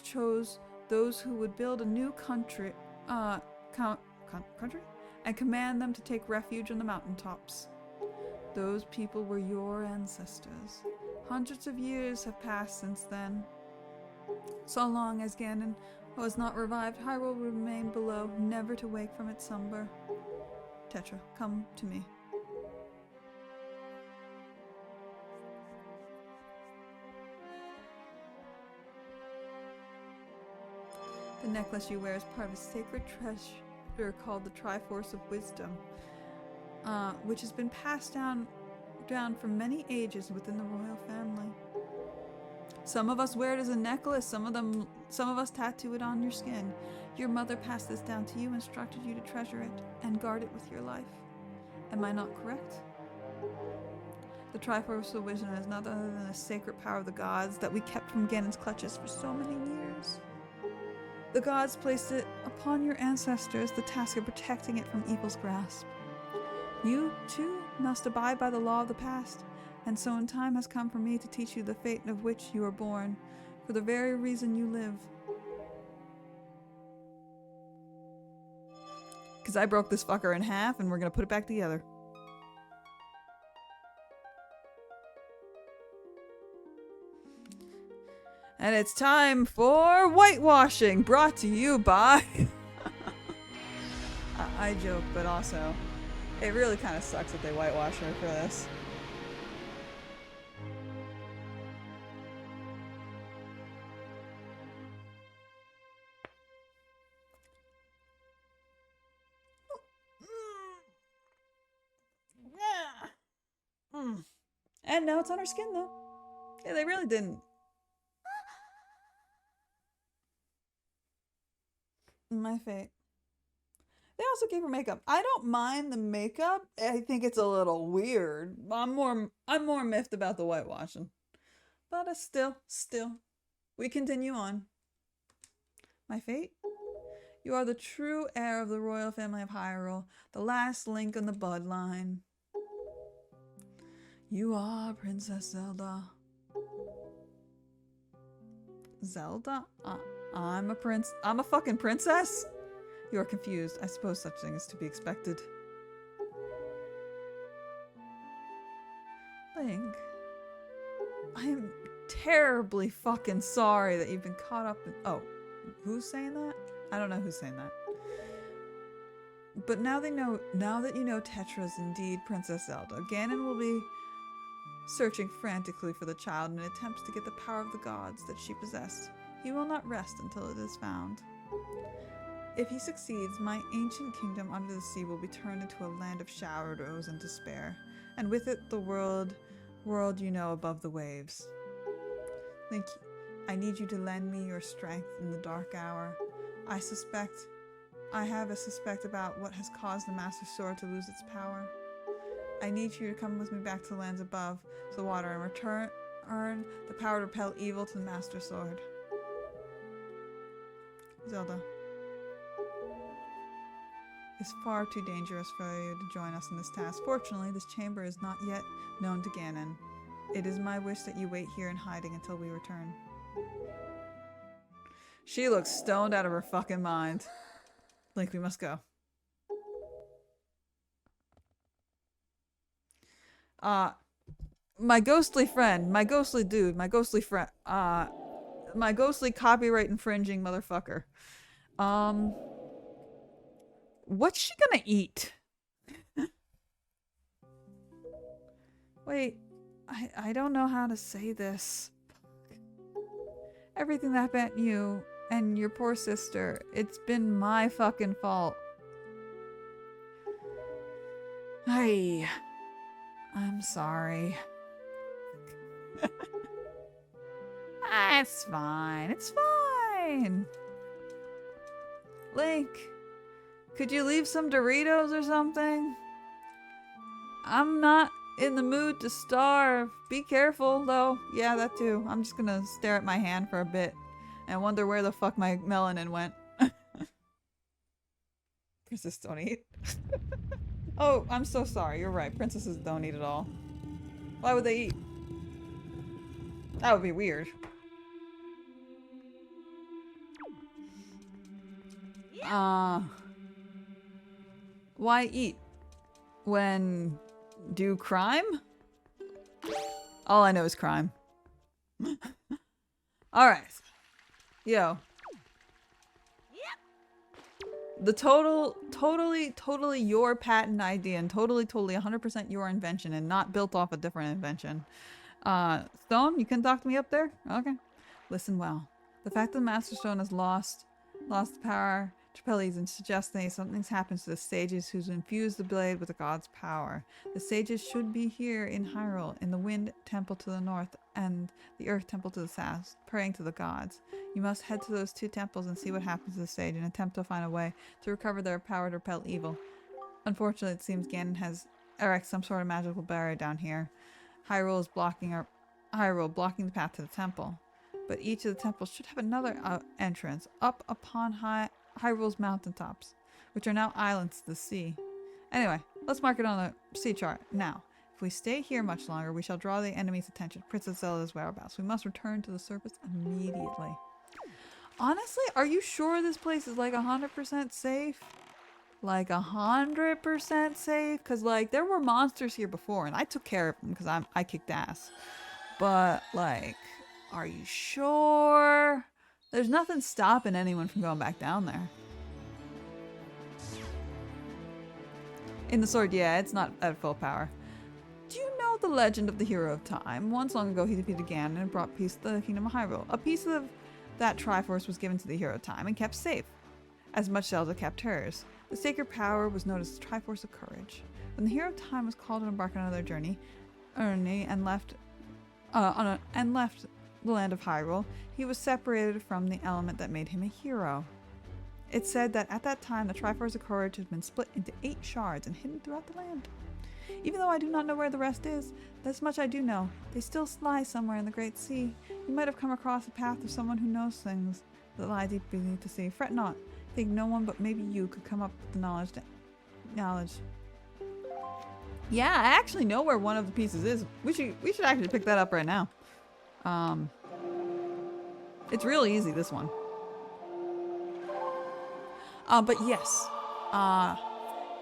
chose those who would build a new country, country, and command them to take refuge on the mountaintops. Those people were your ancestors. Hundreds of years have passed since then. So long as Ganon was not revived, Hyrule will remain below, never to wake from its slumber. Tetra, come to me. The necklace you wear is part of a sacred treasure called the Triforce of Wisdom, which has been passed down for many ages within the royal family. Some of us wear it as a necklace, some of us tattoo it on your skin. Your mother passed this down to you, instructed you to treasure it and guard it with your life. Am I not correct? The Triforce of Wisdom is none other than a sacred power of the gods that we kept from Ganon's clutches for so many years. The gods placed it upon your ancestors, the task of protecting it from evil's grasp. You, too, must abide by the law of the past, and so in time has come for me to teach you the fate of which you are born, for the very reason you live. Because I broke this fucker in half, and we're gonna put it back together. And it's time for whitewashing, brought to you by... I joke, but also, it really kind of sucks that they whitewash her for this. And now it's on her skin, though. Yeah, they really didn't. My fate. They also gave her makeup. I don't mind the makeup. I think it's a little weird. I'm more miffed about the whitewashing. But still, we continue on. My fate? You are the true heir of the royal family of Hyrule, the last link in the bloodline. You are Princess Zelda. Zelda? I'm a fucking princess? You are confused. I suppose such thing is to be expected. Link. I am terribly fucking sorry that you've been caught up in— oh, who's saying that? I don't know who's saying that. But now that you know Tetra is indeed Princess Zelda, Ganon will be searching frantically for the child in attempts to get the power of the gods that she possessed. He will not rest until it is found. If he succeeds, my ancient kingdom under the sea will be turned into a land of shadows and despair, and with it the world you know above the waves. Link, I need you to lend me your strength in the dark hour. I have a suspect about what has caused the Master Sword to lose its power. I need you to come with me back to the lands above the water and earn the power to repel evil to the Master Sword. Zelda. It's far too dangerous for you to join us in this task. Fortunately, this chamber is not yet known to Ganon. It is my wish that you wait here in hiding until we return. She looks stoned out of her fucking mind. Link, we must go. My ghostly friend, my ghostly dude, my ghostly friend, my ghostly copyright infringing motherfucker. Um, what's she gonna eat? Wait, I don't know how to say this. Everything that happened to you and your poor sister, it's been my fucking fault. I'm sorry. It's fine. It's fine. Link, could you leave some Doritos or something? I'm not in the mood to starve. Be careful, though. Yeah, that too. I'm just gonna stare at my hand for a bit and wonder where the fuck my melanin went. Princess don't eat. Oh, I'm so sorry. You're right. Princesses don't eat at all. Why would they eat? That would be weird. Why eat? When do crime? All I know is crime. Alright. Yo. The totally your patent idea and totally 100% your invention and not built off a different invention. Stone, you can talk to me up there? Okay. Listen well. The fact that the Master Stone has lost the power to Trapelles and suggests that something's happened to the sages who's infused the blade with the god's power. The sages should be here in Hyrule, in the Wind Temple to the north and the Earth Temple to the south, praying to the gods. You must head to those two temples and see what happens to the sage and attempt to find a way to recover their power to repel evil. Unfortunately, it seems Ganon has erected some sort of magical barrier down here. Hyrule is blocking the path to the temple. But each of the temples should have another entrance up upon Hyrule's mountaintops, which are now islands to the sea. Anyway, let's mark it on the sea chart. Now, if we stay here much longer, we shall draw the enemy's attention. Princess Zelda's whereabouts. We must return to the surface immediately. Honestly, are you sure this place is like 100% safe? Like 100% safe? Because like there were monsters here before and I took care of them because I kicked ass. But like, are you sure? There's nothing stopping anyone from going back down there. In the sword, yeah, it's not at full power. Do you know the legend of the Hero of Time? Once long ago, he defeated Ganon and brought peace to the Kingdom of Hyrule. A piece of that Triforce was given to the Hero of Time and kept safe, as much Zelda kept hers. The sacred power was known as the Triforce of Courage. When the Hero of Time was called to embark on another journey and left the land of Hyrule, he was separated from the element that made him a hero. It's said that at that time, the Triforce of Courage has been split into 8 shards and hidden throughout the land. Even though I do not know where the rest is, this much I do know. They still lie somewhere in the Great Sea. You might have come across the path of someone who knows things that lie deep beneath the sea. Fret not. Think no one but maybe you could come up with the knowledge. Yeah, I actually know where one of the pieces is. We should actually pick that up right now. It's really easy, this one. But yes,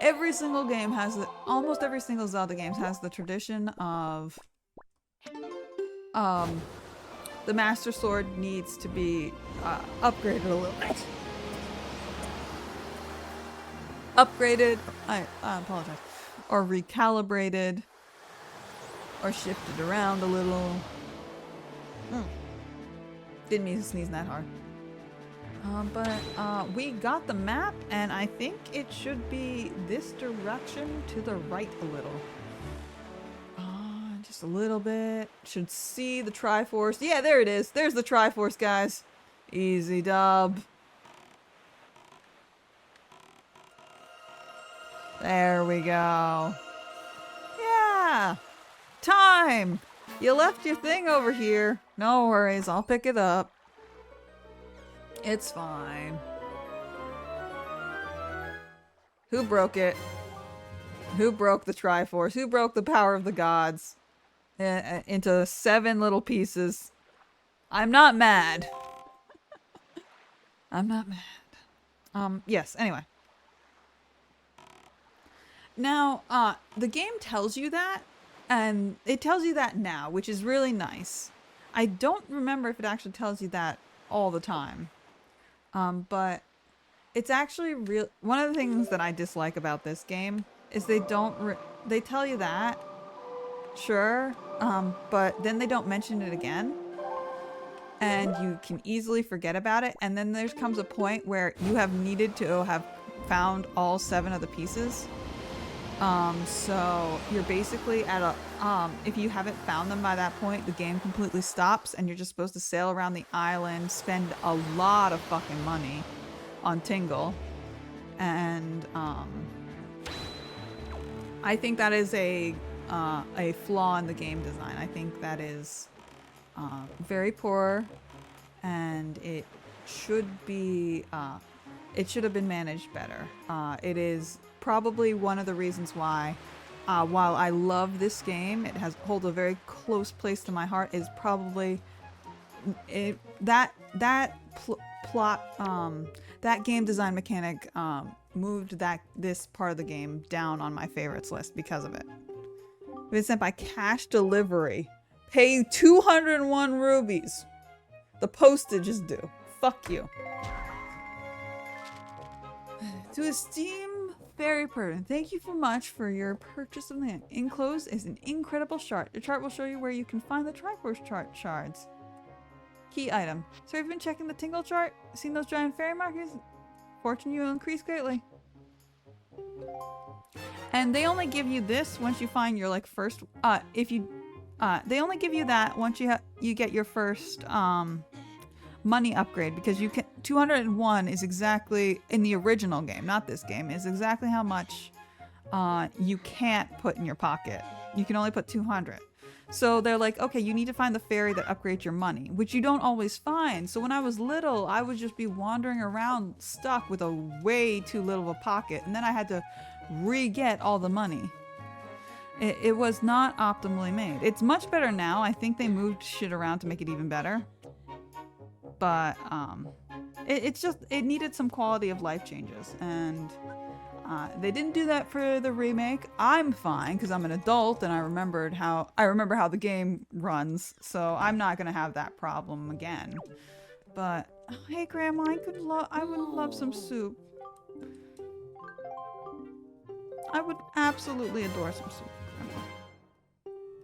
every single game has almost every single Zelda game has the tradition of, the Master Sword needs to be, upgraded a little bit. Upgraded, I apologize, or recalibrated, or shifted around a little. Didn't mean to sneeze that hard. But we got the map, and I think it should be this direction to the right a little. Just a little bit. Should see the Triforce. Yeah, there it is. There's the Triforce, guys. Easy dub. There we go. Yeah. Time. You left your thing over here. No worries. I'll pick it up. It's fine. Who broke it? Who broke the Triforce? Who broke the power of the gods into 7 little pieces? I'm not mad. I'm not mad. Yes, anyway. Now, the game tells you that, and it tells you that now, which is really nice. I don't remember if it actually tells you that all the time. But it's actually real. One of the things that I dislike about this game is they don't. They tell you that, sure, but then they don't mention it again, and you can easily forget about it. And then there comes a point where you have needed to have found all 7 of the pieces. So you're basically at a, if you haven't found them by that point, the game completely stops and you're just supposed to sail around the island, spend a lot of fucking money on Tingle. And, I think that is a flaw in the game design. I think that is, very poor, and it should be, it should have been managed better. It is probably one of the reasons why, while I love this game, it holds a very close place to my heart, is probably that game design mechanic moved this part of the game down on my favorites list because of it. If it's sent by cash delivery, pay 201 rubies. The postage is due. Fuck you. To esteem Fairy Person, thank you so much for your purchase of land. Enclosed is an incredible chart. The chart will show you where you can find the Triforce chart shards. Key item. So have you been checking the Tingle chart? Seen those giant fairy markers? Fortune you will increase greatly. And they only give you this once you find your like first. They only give you that once you get your first money upgrade, because you can 201 is exactly in the original game, not this game, is exactly how much you can't put in your pocket. You can only put 200. So they're like, okay, you need to find the fairy that upgrades your money, which you don't always find. So when I was little, I would just be wandering around stuck with a way too little of a pocket, and then I had to re-get all the money. It was not optimally made. It's much better now. I think they moved shit around to make it even better. But it needed some quality of life changes, and they didn't do that for the remake. I'm fine because I'm an adult and I remember how the game runs, so I'm not gonna have that problem again. But hey, Grandma, I would love some soup. I would absolutely adore some soup, Grandma.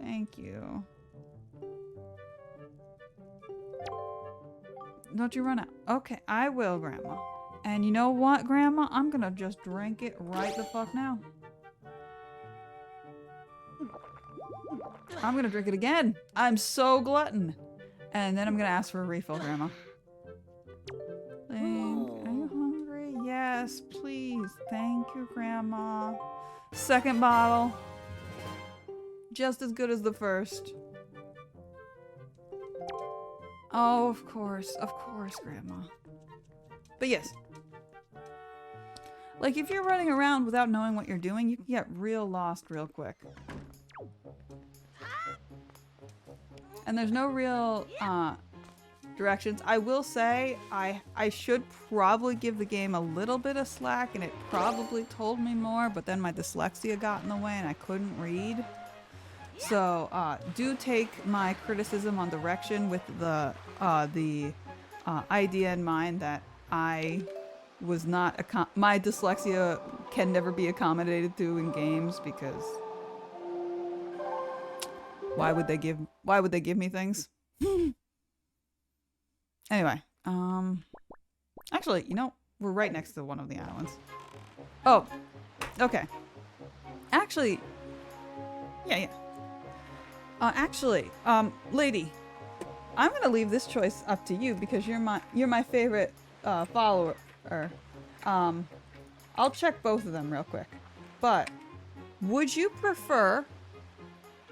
Thank you. Don't you run out. Okay, I will, Grandma. And you know what, Grandma? I'm gonna just drink it right the fuck now. I'm gonna drink it again. I'm so glutton. And then I'm gonna ask for a refill, Grandma. Link, are you hungry? Yes, please. Thank you, Grandma. Second bottle. Just as good as the first. Oh, of course, Grandma. But yes. Like, if you're running around without knowing what you're doing, you can get real lost real quick. And there's no real, directions. I will say, I should probably give the game a little bit of slack, and it probably told me more, but then my dyslexia got in the way and I couldn't read. So, do take my criticism on direction with the idea in mind that I was not, my dyslexia can never be accommodated to in games, because why would they give me things? Anyway, actually, you know, we're right next to one of the islands. Oh, okay. Actually, yeah. Actually, lady, I'm gonna leave this choice up to you because you're my favorite follower. I'll check both of them real quick. But would you prefer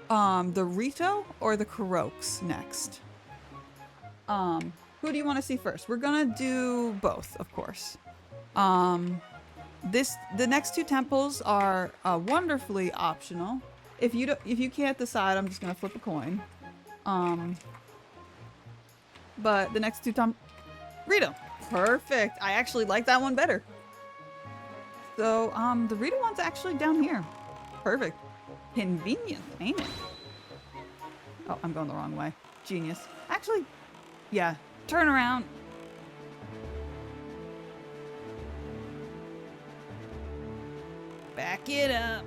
the Rito or the Kuroks next? Who do you want to see first? We're gonna do both, of course. The next two temples are wonderfully optional. If you can't decide, I'm just gonna flip a coin. But the next two Rito. Perfect. I actually like that one better. So, the Rito one's actually down here. Perfect. Convenient, ain't it? Oh, I'm going the wrong way. Genius. Actually, yeah. Turn around. Back it up.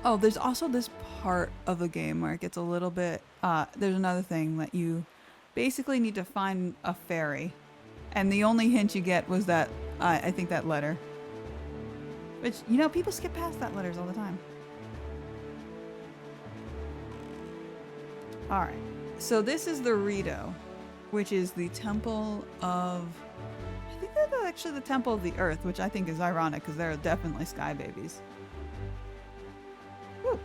Oh, there's also this part of the game where it gets a little bit, there's another thing that you basically need to find a fairy. And the only hint you get was that, I think that letter. Which, you know, people skip past that letters all the time. Alright, so this is the Rito, which is the temple of, I think that's actually the temple of the earth, which I think is ironic because they're definitely sky babies. Woo.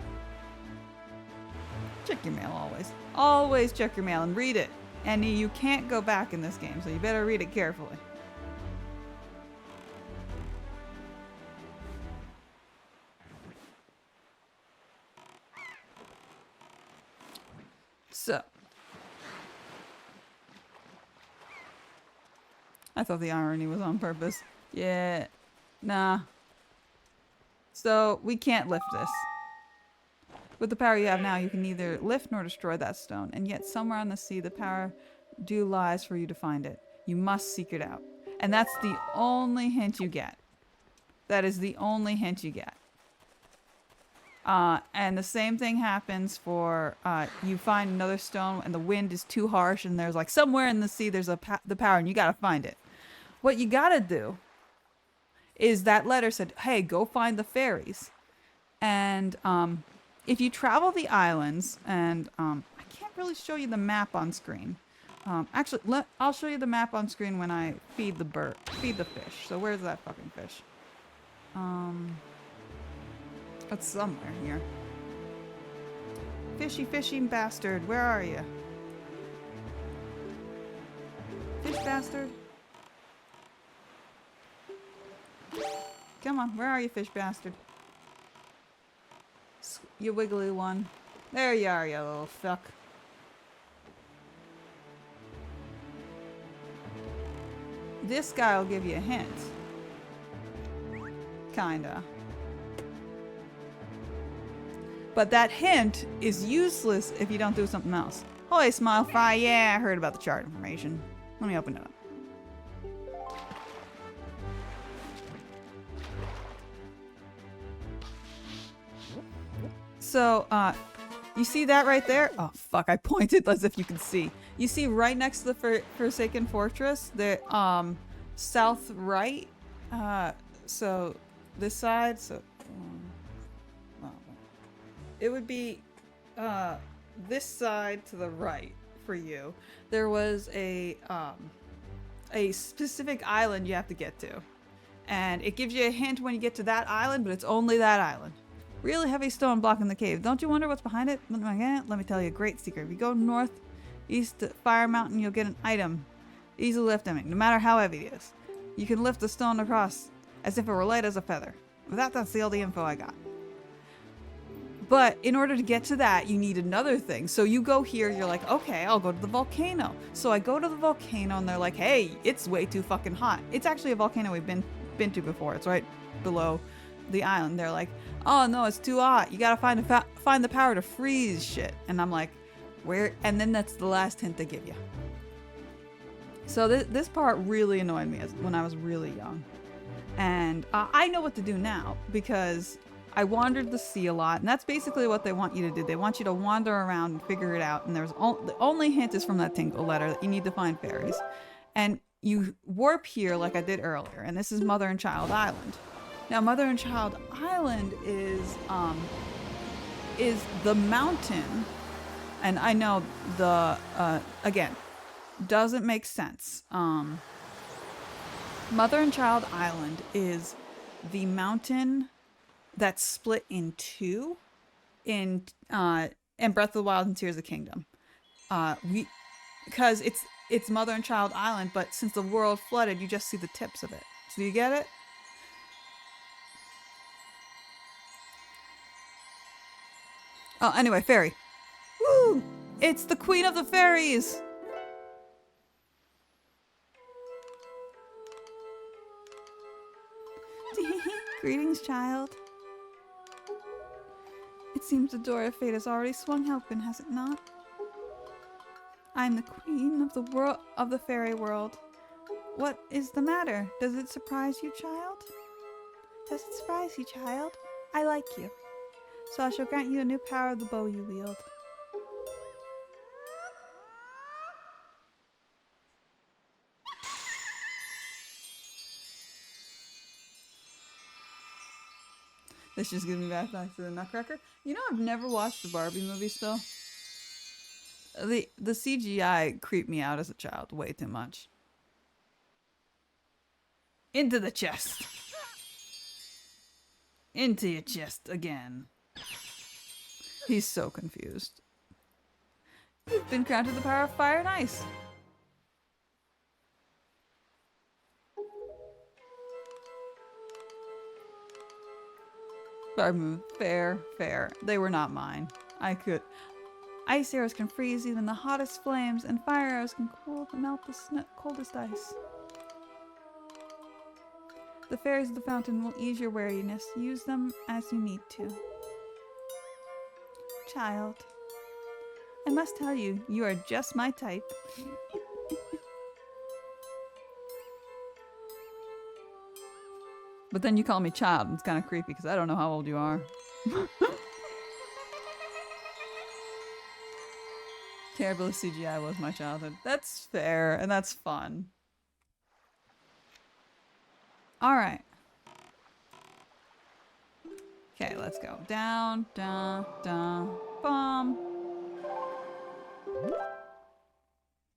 Check your mail always. Always check your mail and read it. And you can't go back in this game, so you better read it carefully. So. I thought the irony was on purpose. Yeah. Nah. So, we can't lift this. With the power you have now, you can neither lift nor destroy that stone, and yet somewhere on the sea the power due lies for you to find it. You must seek it out. And that's the only hint you get. That is the only hint you get. And the same thing happens for, you find another stone and the wind is too harsh and there's like somewhere in the sea there's the power and you gotta find it. What you gotta do is that letter said, hey, go find the fairies. And, if you travel the islands, and I can't really show you the map on screen. Actually, I'll show you the map on screen when I feed the fish. So where's that fucking fish? It's somewhere here. Fishy, fishing bastard, where are you? Fish bastard. Come on, where are you, fish bastard? You wiggly one. There you are, you little fuck. This guy will give you a hint. Kinda. But that hint is useless if you don't do something else. Holy smile fry, yeah, I heard about the chart information. Let me open it up. So, you see that right there? Oh, fuck, I pointed as if you can see. You see right next to the Forsaken Fortress, the, south right? So, this side, so, it would be, this side to the right for you. There was a specific island you have to get to. And it gives you a hint when you get to that island, but it's only that island. Really heavy stone blocking the cave. Don't you wonder what's behind it? Let me tell you a great secret. If you go northeast to Fire Mountain, you'll get an item. Easily lift, no matter how heavy it is. You can lift the stone across as if it were light as a feather. That's the only info I got. But in order to get to that, you need another thing. So you go here, you're like, okay, I'll go to the volcano. So I go to the volcano and they're like, hey, it's way too fucking hot. It's actually a volcano we've been to before. It's right below the island. They're like, oh no, it's too hot. You gotta find the power to freeze shit. And I'm like, where? And then that's the last hint they give you. So this part really annoyed me when I was really young. And I know what to do now because I wandered the sea a lot. And that's basically what they want you to do. They want you to wander around and figure it out. And the only hint is from that Tinkle letter that you need to find fairies. And you warp here like I did earlier. And this is Mother and Child Island. Now, Mother and Child Island is the mountain, and I know again, doesn't make sense. Mother and Child Island is the mountain that's split in two in Breath of the Wild and Tears of the Kingdom. Because it's Mother and Child Island, but since the world flooded, you just see the tips of it. So you get it? Oh, anyway, fairy. Woo! It's the Queen of the Fairies! Greetings, child. It seems the door of fate has already swung open, has it not? I'm the queen of the world of the fairy world. What is the matter? Does it surprise you, child? Does it surprise you, child? I like you. So I shall grant you a new power of the bow you wield. This just gives me back to the Nutcracker. You know, I've never watched the Barbie movie still. The CGI creeped me out as a child way too much. Into the chest. Into your chest again. He's so confused. You've been granted the power of fire and ice. Fair, fair. They were not mine. Ice arrows can freeze even the hottest flames, and fire arrows can melt the coldest ice. The fairies of the fountain will ease your weariness. Use them as you need to. Child, I must tell you, you are just my type. But then you call me child, and it's kind of creepy because I don't know how old you are. Terrible CGI was my childhood. That's fair, and that's fun. Alright. Okay, let's go. Down, down, down, bomb.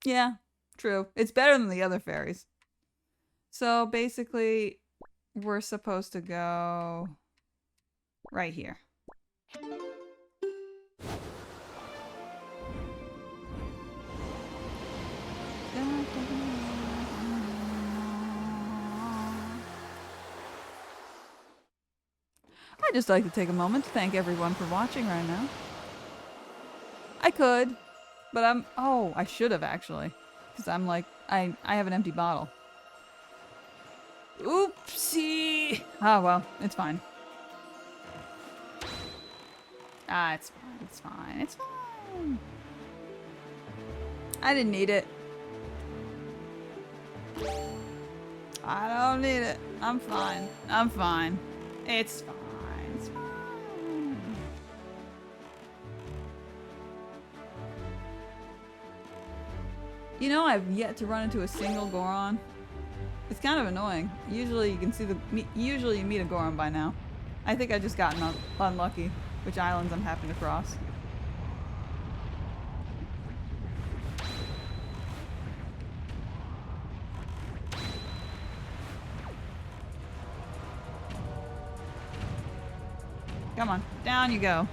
Yeah, true. It's better than the other fairies. So basically, we're supposed to go right here. I'd just like to take a moment to thank everyone for watching right now. I could, but oh, I should have actually. Because I'm like, I have an empty bottle. Oopsie! Oh, well, it's fine. Ah, it's fine, it's fine, it's fine. I didn't need it. I don't need it. I'm fine. I'm fine. It's fine. It's fine. You know, I've yet to run into a single Goron. It's kind of annoying. Usually you can see usually you meet a Goron by now. I think I just gotten unlucky, which islands I'm having to cross. Come on, down you go.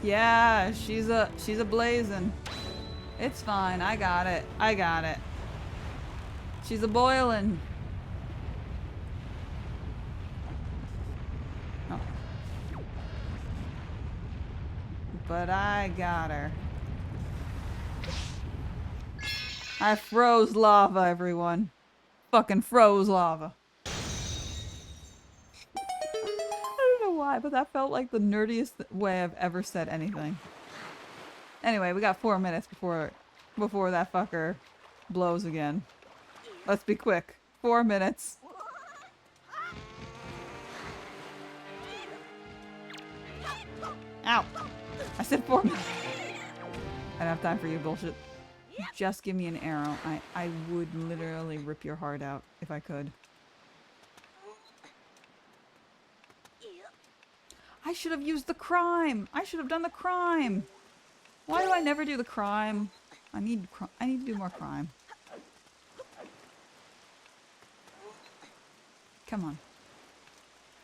Yeah, she's a blazing. It's fine, I got it. I got it. She's a boiling. Oh. But I got her. I froze lava, everyone. Fucking froze lava. I don't know why, but that felt like the nerdiest way I've ever said anything. Anyway, we got 4 minutes before that fucker blows again. Let's be quick. 4 minutes. Ow! I said 4 minutes. I don't have time for you bullshit. Just give me an arrow. I would literally rip your heart out if I could. I should have used the crime. I should have done the crime. Why do I never do the crime? I need to do more crime. Come on.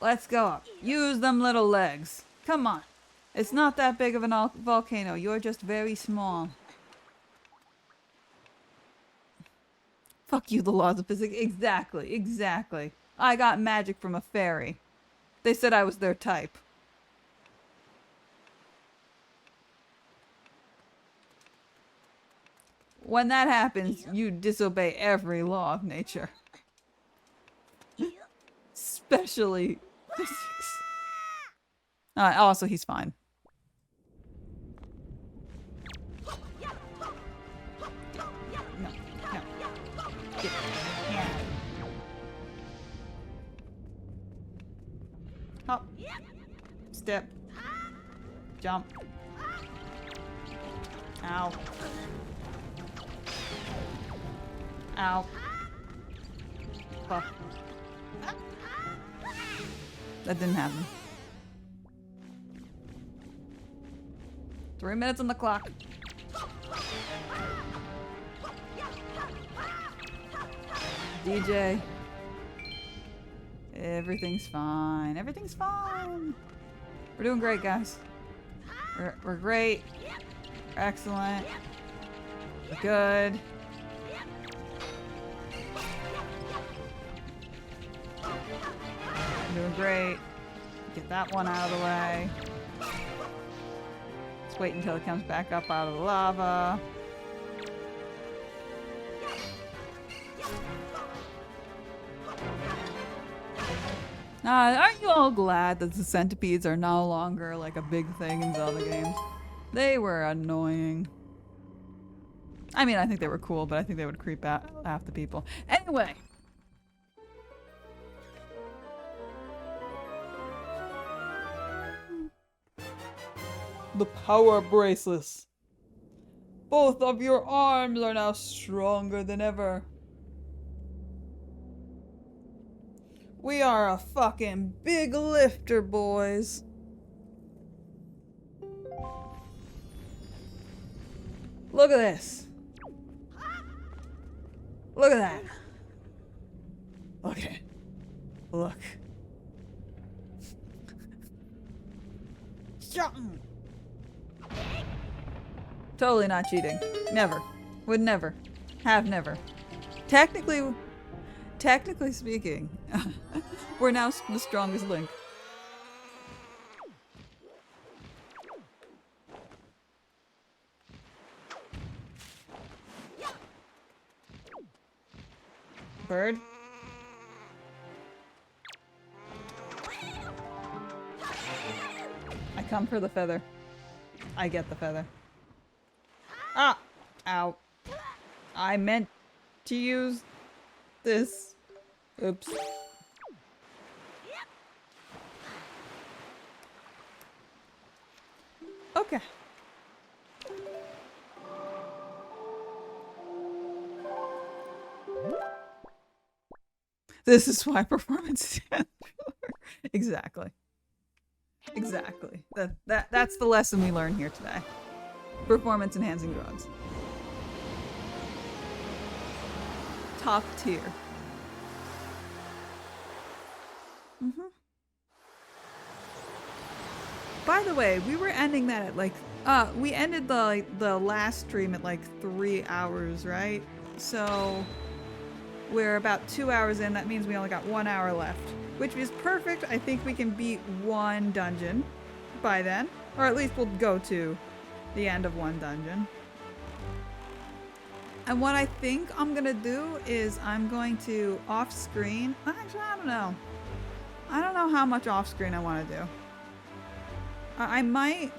Let's go up. Use them little legs. Come on. It's not that big of a volcano. You're just very small. Fuck you, the laws of physics. Exactly, exactly. I got magic from a fairy. They said I was their type. When that happens, you disobey every law of nature. Especially physics. Also, he's fine. No, no. Yeah. Hop. Step. Jump. Ow. Ow. Fuck. That didn't happen. 3 minutes on the clock. DJ. Everything's fine. Everything's fine. We're doing great, guys. We're great. We're excellent. We're good. We're doing great. Get that one out of the way. Let's wait until it comes back up out of the lava. Aren't you all glad that the centipedes are no longer like a big thing in Zelda games? They were annoying. I mean, I think they were cool, but I think they would creep out half the people. Anyway. The power bracelets. Both of your arms are now stronger than ever. We are a fucking big lifter, boys. Look at this. Look at that. Look at it. Look. Totally not cheating. Never. Would never. Have never. Technically speaking, we're now the strongest link. Bird? I come for the feather. I get the feather. Ah! Ow. I meant to use this. Oops. Okay. This is why performance is exactly. Exactly. That's the lesson we learn here today. Performance enhancing drugs. Top tier. By the way, we were ending that at like we ended the last stream at like 3 hours, right? So we're about 2 hours in. That means we only got 1 hour left, which is perfect. I think we can beat one dungeon by then, or at least we'll go to the end of one dungeon. And what I think I'm gonna do is I'm going to off screen. Actually, I don't know. I don't know how much off screen I want to do. I might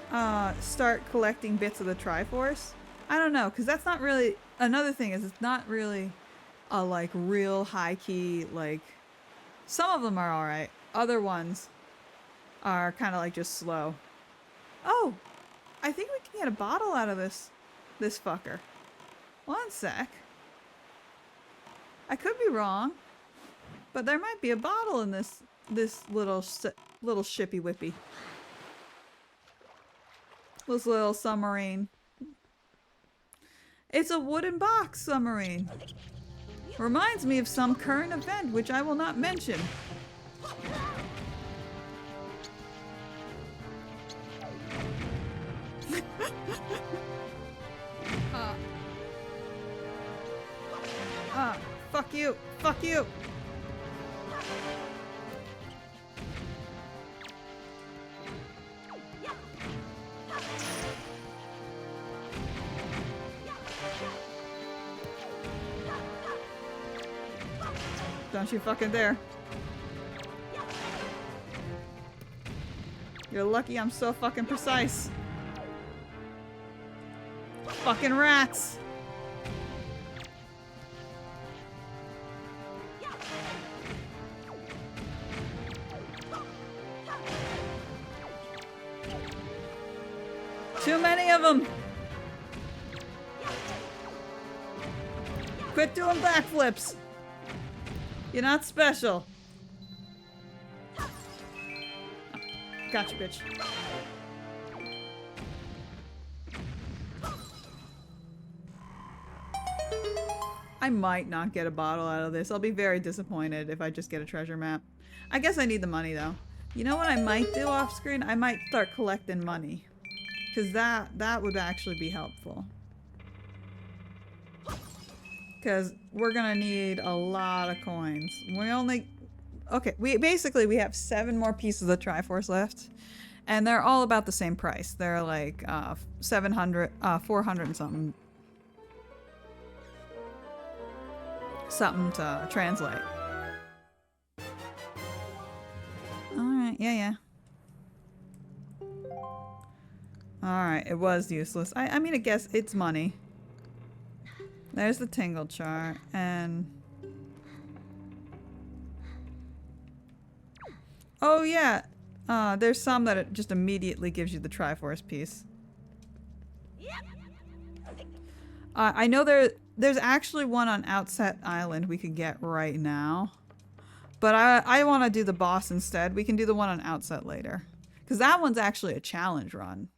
start collecting bits of the Triforce. I don't know, because that's not really... Another thing is it's not really a like real high key, like... Some of them are alright. Other ones are kind of like just slow. Oh! I think we can get a bottle out of this fucker. One sec. I could be wrong, but there might be a bottle in this little shippy whippy. This little submarine. It's a wooden box submarine. Reminds me of some current event which I will not mention. Fuck you! Fuck you! Don't you fucking dare. You're lucky I'm so fucking precise. Fucking rats. Too many of them. Quit doing backflips. You're not special. Gotcha, bitch. I might not get a bottle out of this. I'll be very disappointed if I just get a treasure map. I guess I need the money though. You know what I might do off screen? I might start collecting money. Because that would actually be helpful. Because we're gonna need a lot of coins. We only... Okay, we have 7 more pieces of Triforce left. And they're all about the same price. They're like 700, 400 and something. Something to translate. Alright, yeah. Alright, it was useless. I mean, I guess it's money. There's the tingle chart, and... Oh yeah! There's some that it just immediately gives you the Triforce piece. I know there's actually one on Outset Island we could get right now. But I want to do the boss instead. We can do the one on Outset later. Because that one's actually a challenge run.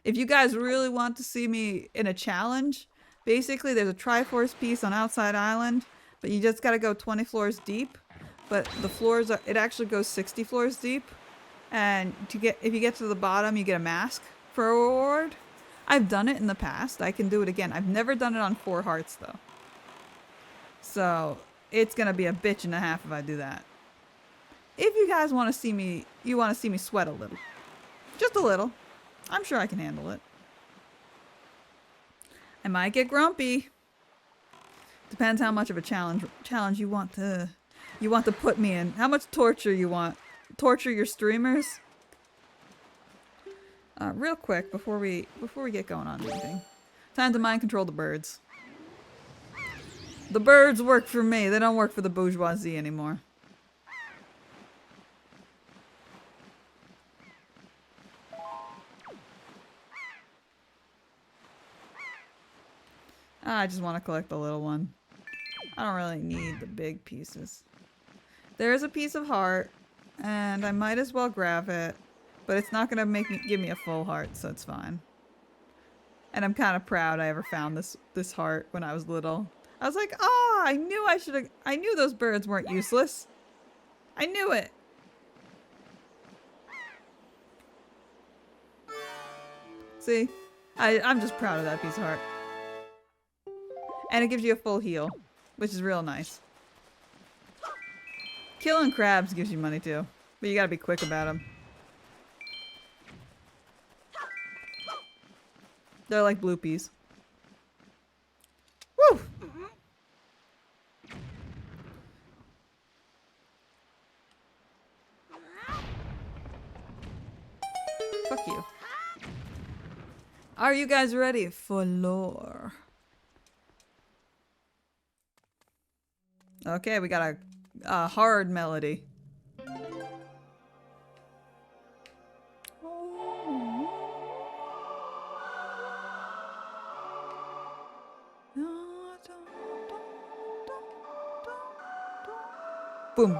If you guys really want to see me in a challenge, basically there's a Triforce piece on Outside Island, but you just gotta go 20 floors deep. But the floors are, it actually goes 60 floors deep. And if you get to the bottom, you get a mask for a reward. I've done it in the past. I can do it again. I've never done it on 4 hearts though. So it's gonna be a bitch and a half if I do that. If you guys want to see me, sweat a little. Just a little. I'm sure I can handle it. I might get grumpy. Depends how much of a challenge you want to put me in. How much torture you want. Torture your streamers? Real quick before we get going on anything. Time to mind control the birds. The birds work for me. They don't work for the bourgeoisie anymore. I just want to collect the little one. I don't really need the big pieces. There's a piece of heart, and I might as well grab it, but it's not gonna give me a full heart, so it's fine. And I'm kind of proud I ever found this heart when I was little. I was like, oh, I knew those birds weren't useless. I knew it. See, I'm just proud of that piece of heart. And it gives you a full heal, which is real nice. Killing crabs gives you money too, but you gotta be quick about them. They're like blue peas. Woo! Fuck you. Are you guys ready for lore? Okay, we got a hard melody. Boom.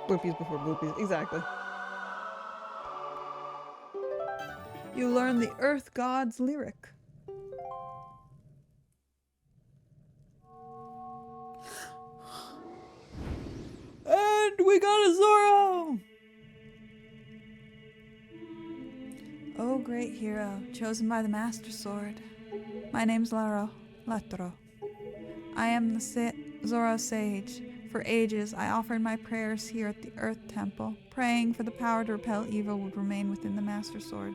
Boopies before boopies, exactly. You learn the Earth God's lyric. And we got a Zoro! Oh, great hero, chosen by the Master Sword. My name's Latro. I am the Zoro Sage. For ages, I offered my prayers here at the Earth Temple, praying for the power to repel evil would remain within the Master Sword.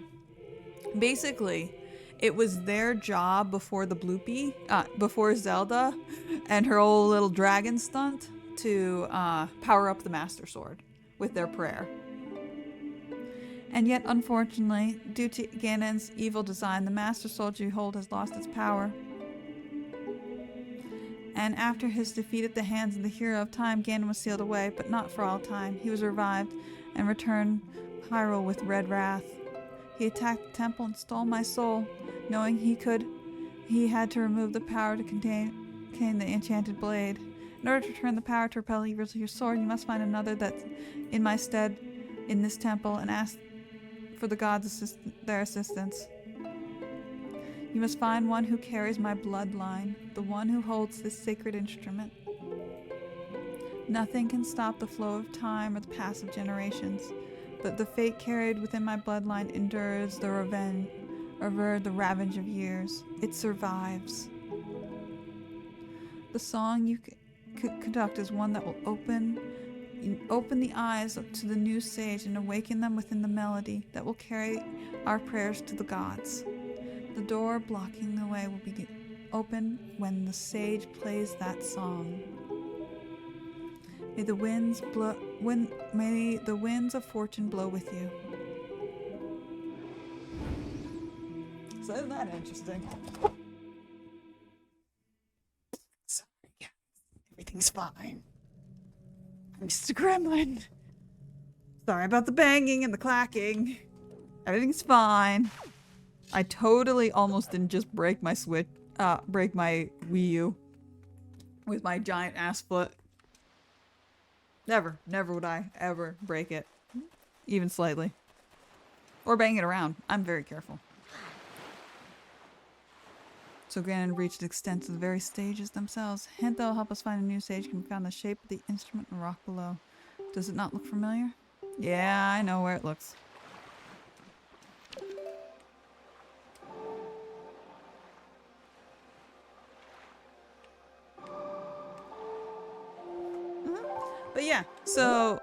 Basically, it was their job before the Bloopy, before Zelda and her old little dragon stunt to power up the Master Sword with their prayer. And yet, unfortunately, due to Ganon's evil design, the Master Soldier you hold has lost its power. And after his defeat at the hands of the Hero of Time, Ganon was sealed away, but not for all time. He was revived and returned Hyrule with red wrath. He attacked the temple and stole my soul, knowing he had to remove the power to contain the enchanted blade. In order to return the power to repel evil to your sword, you must find another that's in my stead in this temple and ask for the gods' their assistance. You must find one who carries my bloodline, the one who holds this sacred instrument. Nothing can stop the flow of time or the pass of generations, but the fate carried within my bloodline endures the ravage of years. It survives. The song you conduct is one that will open the eyes to the new sage and awaken them within the melody that will carry our prayers to the gods. The door blocking the way will be open when the sage plays that song. May the winds of fortune blow with you. So isn't that interesting? Sorry, everything's fine. I'm just a gremlin. Sorry about the banging and the clacking. Everything's fine. I totally almost didn't just break my break my Wii U with my giant ass foot. Never would I ever break it, even slightly. Or bang it around. I'm very careful. So Ganon reached the extent of the very stages themselves. Hint that will help us find a new stage can be found in the shape of the instrument and rock below. Does it not look familiar? Yeah, I know where it looks. But yeah, so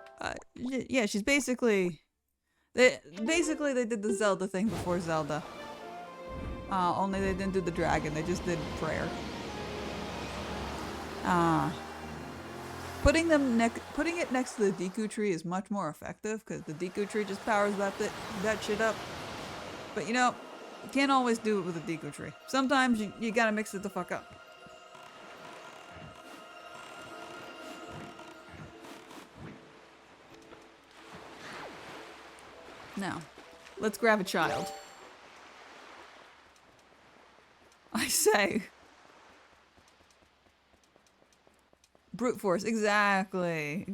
yeah, she's basically they did the Zelda thing before Zelda. Only they didn't do the dragon; they just did prayer. Putting it next to the Deku tree is much more effective because the Deku tree just powers that shit up. But you know, you can't always do it with a Deku tree. Sometimes you gotta mix it the fuck up. Now, let's grab a child. I say. Brute force, exactly.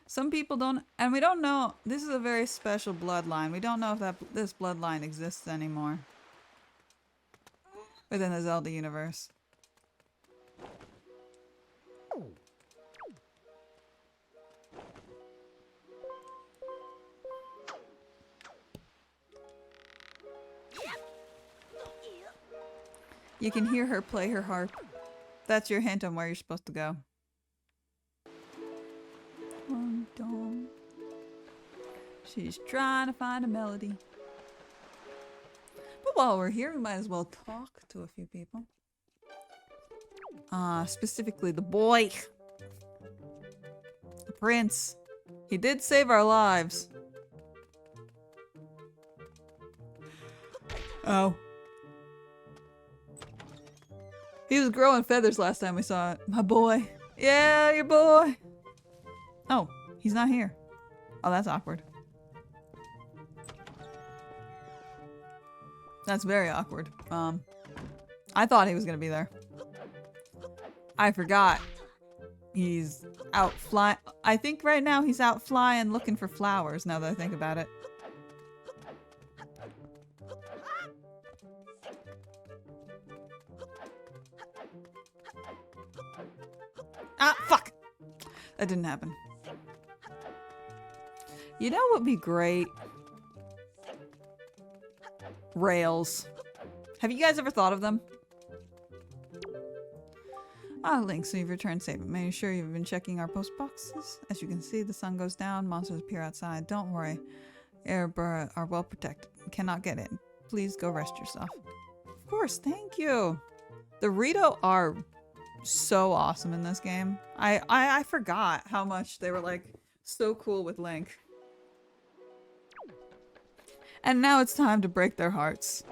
Some people don't, and we don't know, this is a very special bloodline. We don't know if this bloodline exists anymore within the Zelda universe. You can hear her play her harp. That's your hint on where you're supposed to go. She's trying to find a melody. But while we're here, we might as well talk to a few people. Specifically the boy. The prince. He did save our lives. Oh. He was growing feathers last time we saw it. My boy. Yeah, your boy. Oh, he's not here. Oh, that's awkward. That's very awkward. I thought he was gonna be there. I forgot. He's out flying. I think right now he's out flying looking for flowers, now that I think about it. Ah, fuck! That didn't happen. You know what would be great? Rails. Have you guys ever thought of them? Ah, Link, so you've returned safe. I'm making sure you've been checking our post boxes. As you can see, the sun goes down, monsters appear outside. Don't worry. Erebor are well protected. You cannot get in. Please go rest yourself. Of course, thank you. The Rito are so awesome in this game. I forgot how much they were like so cool with Link. And now it's time to break their hearts.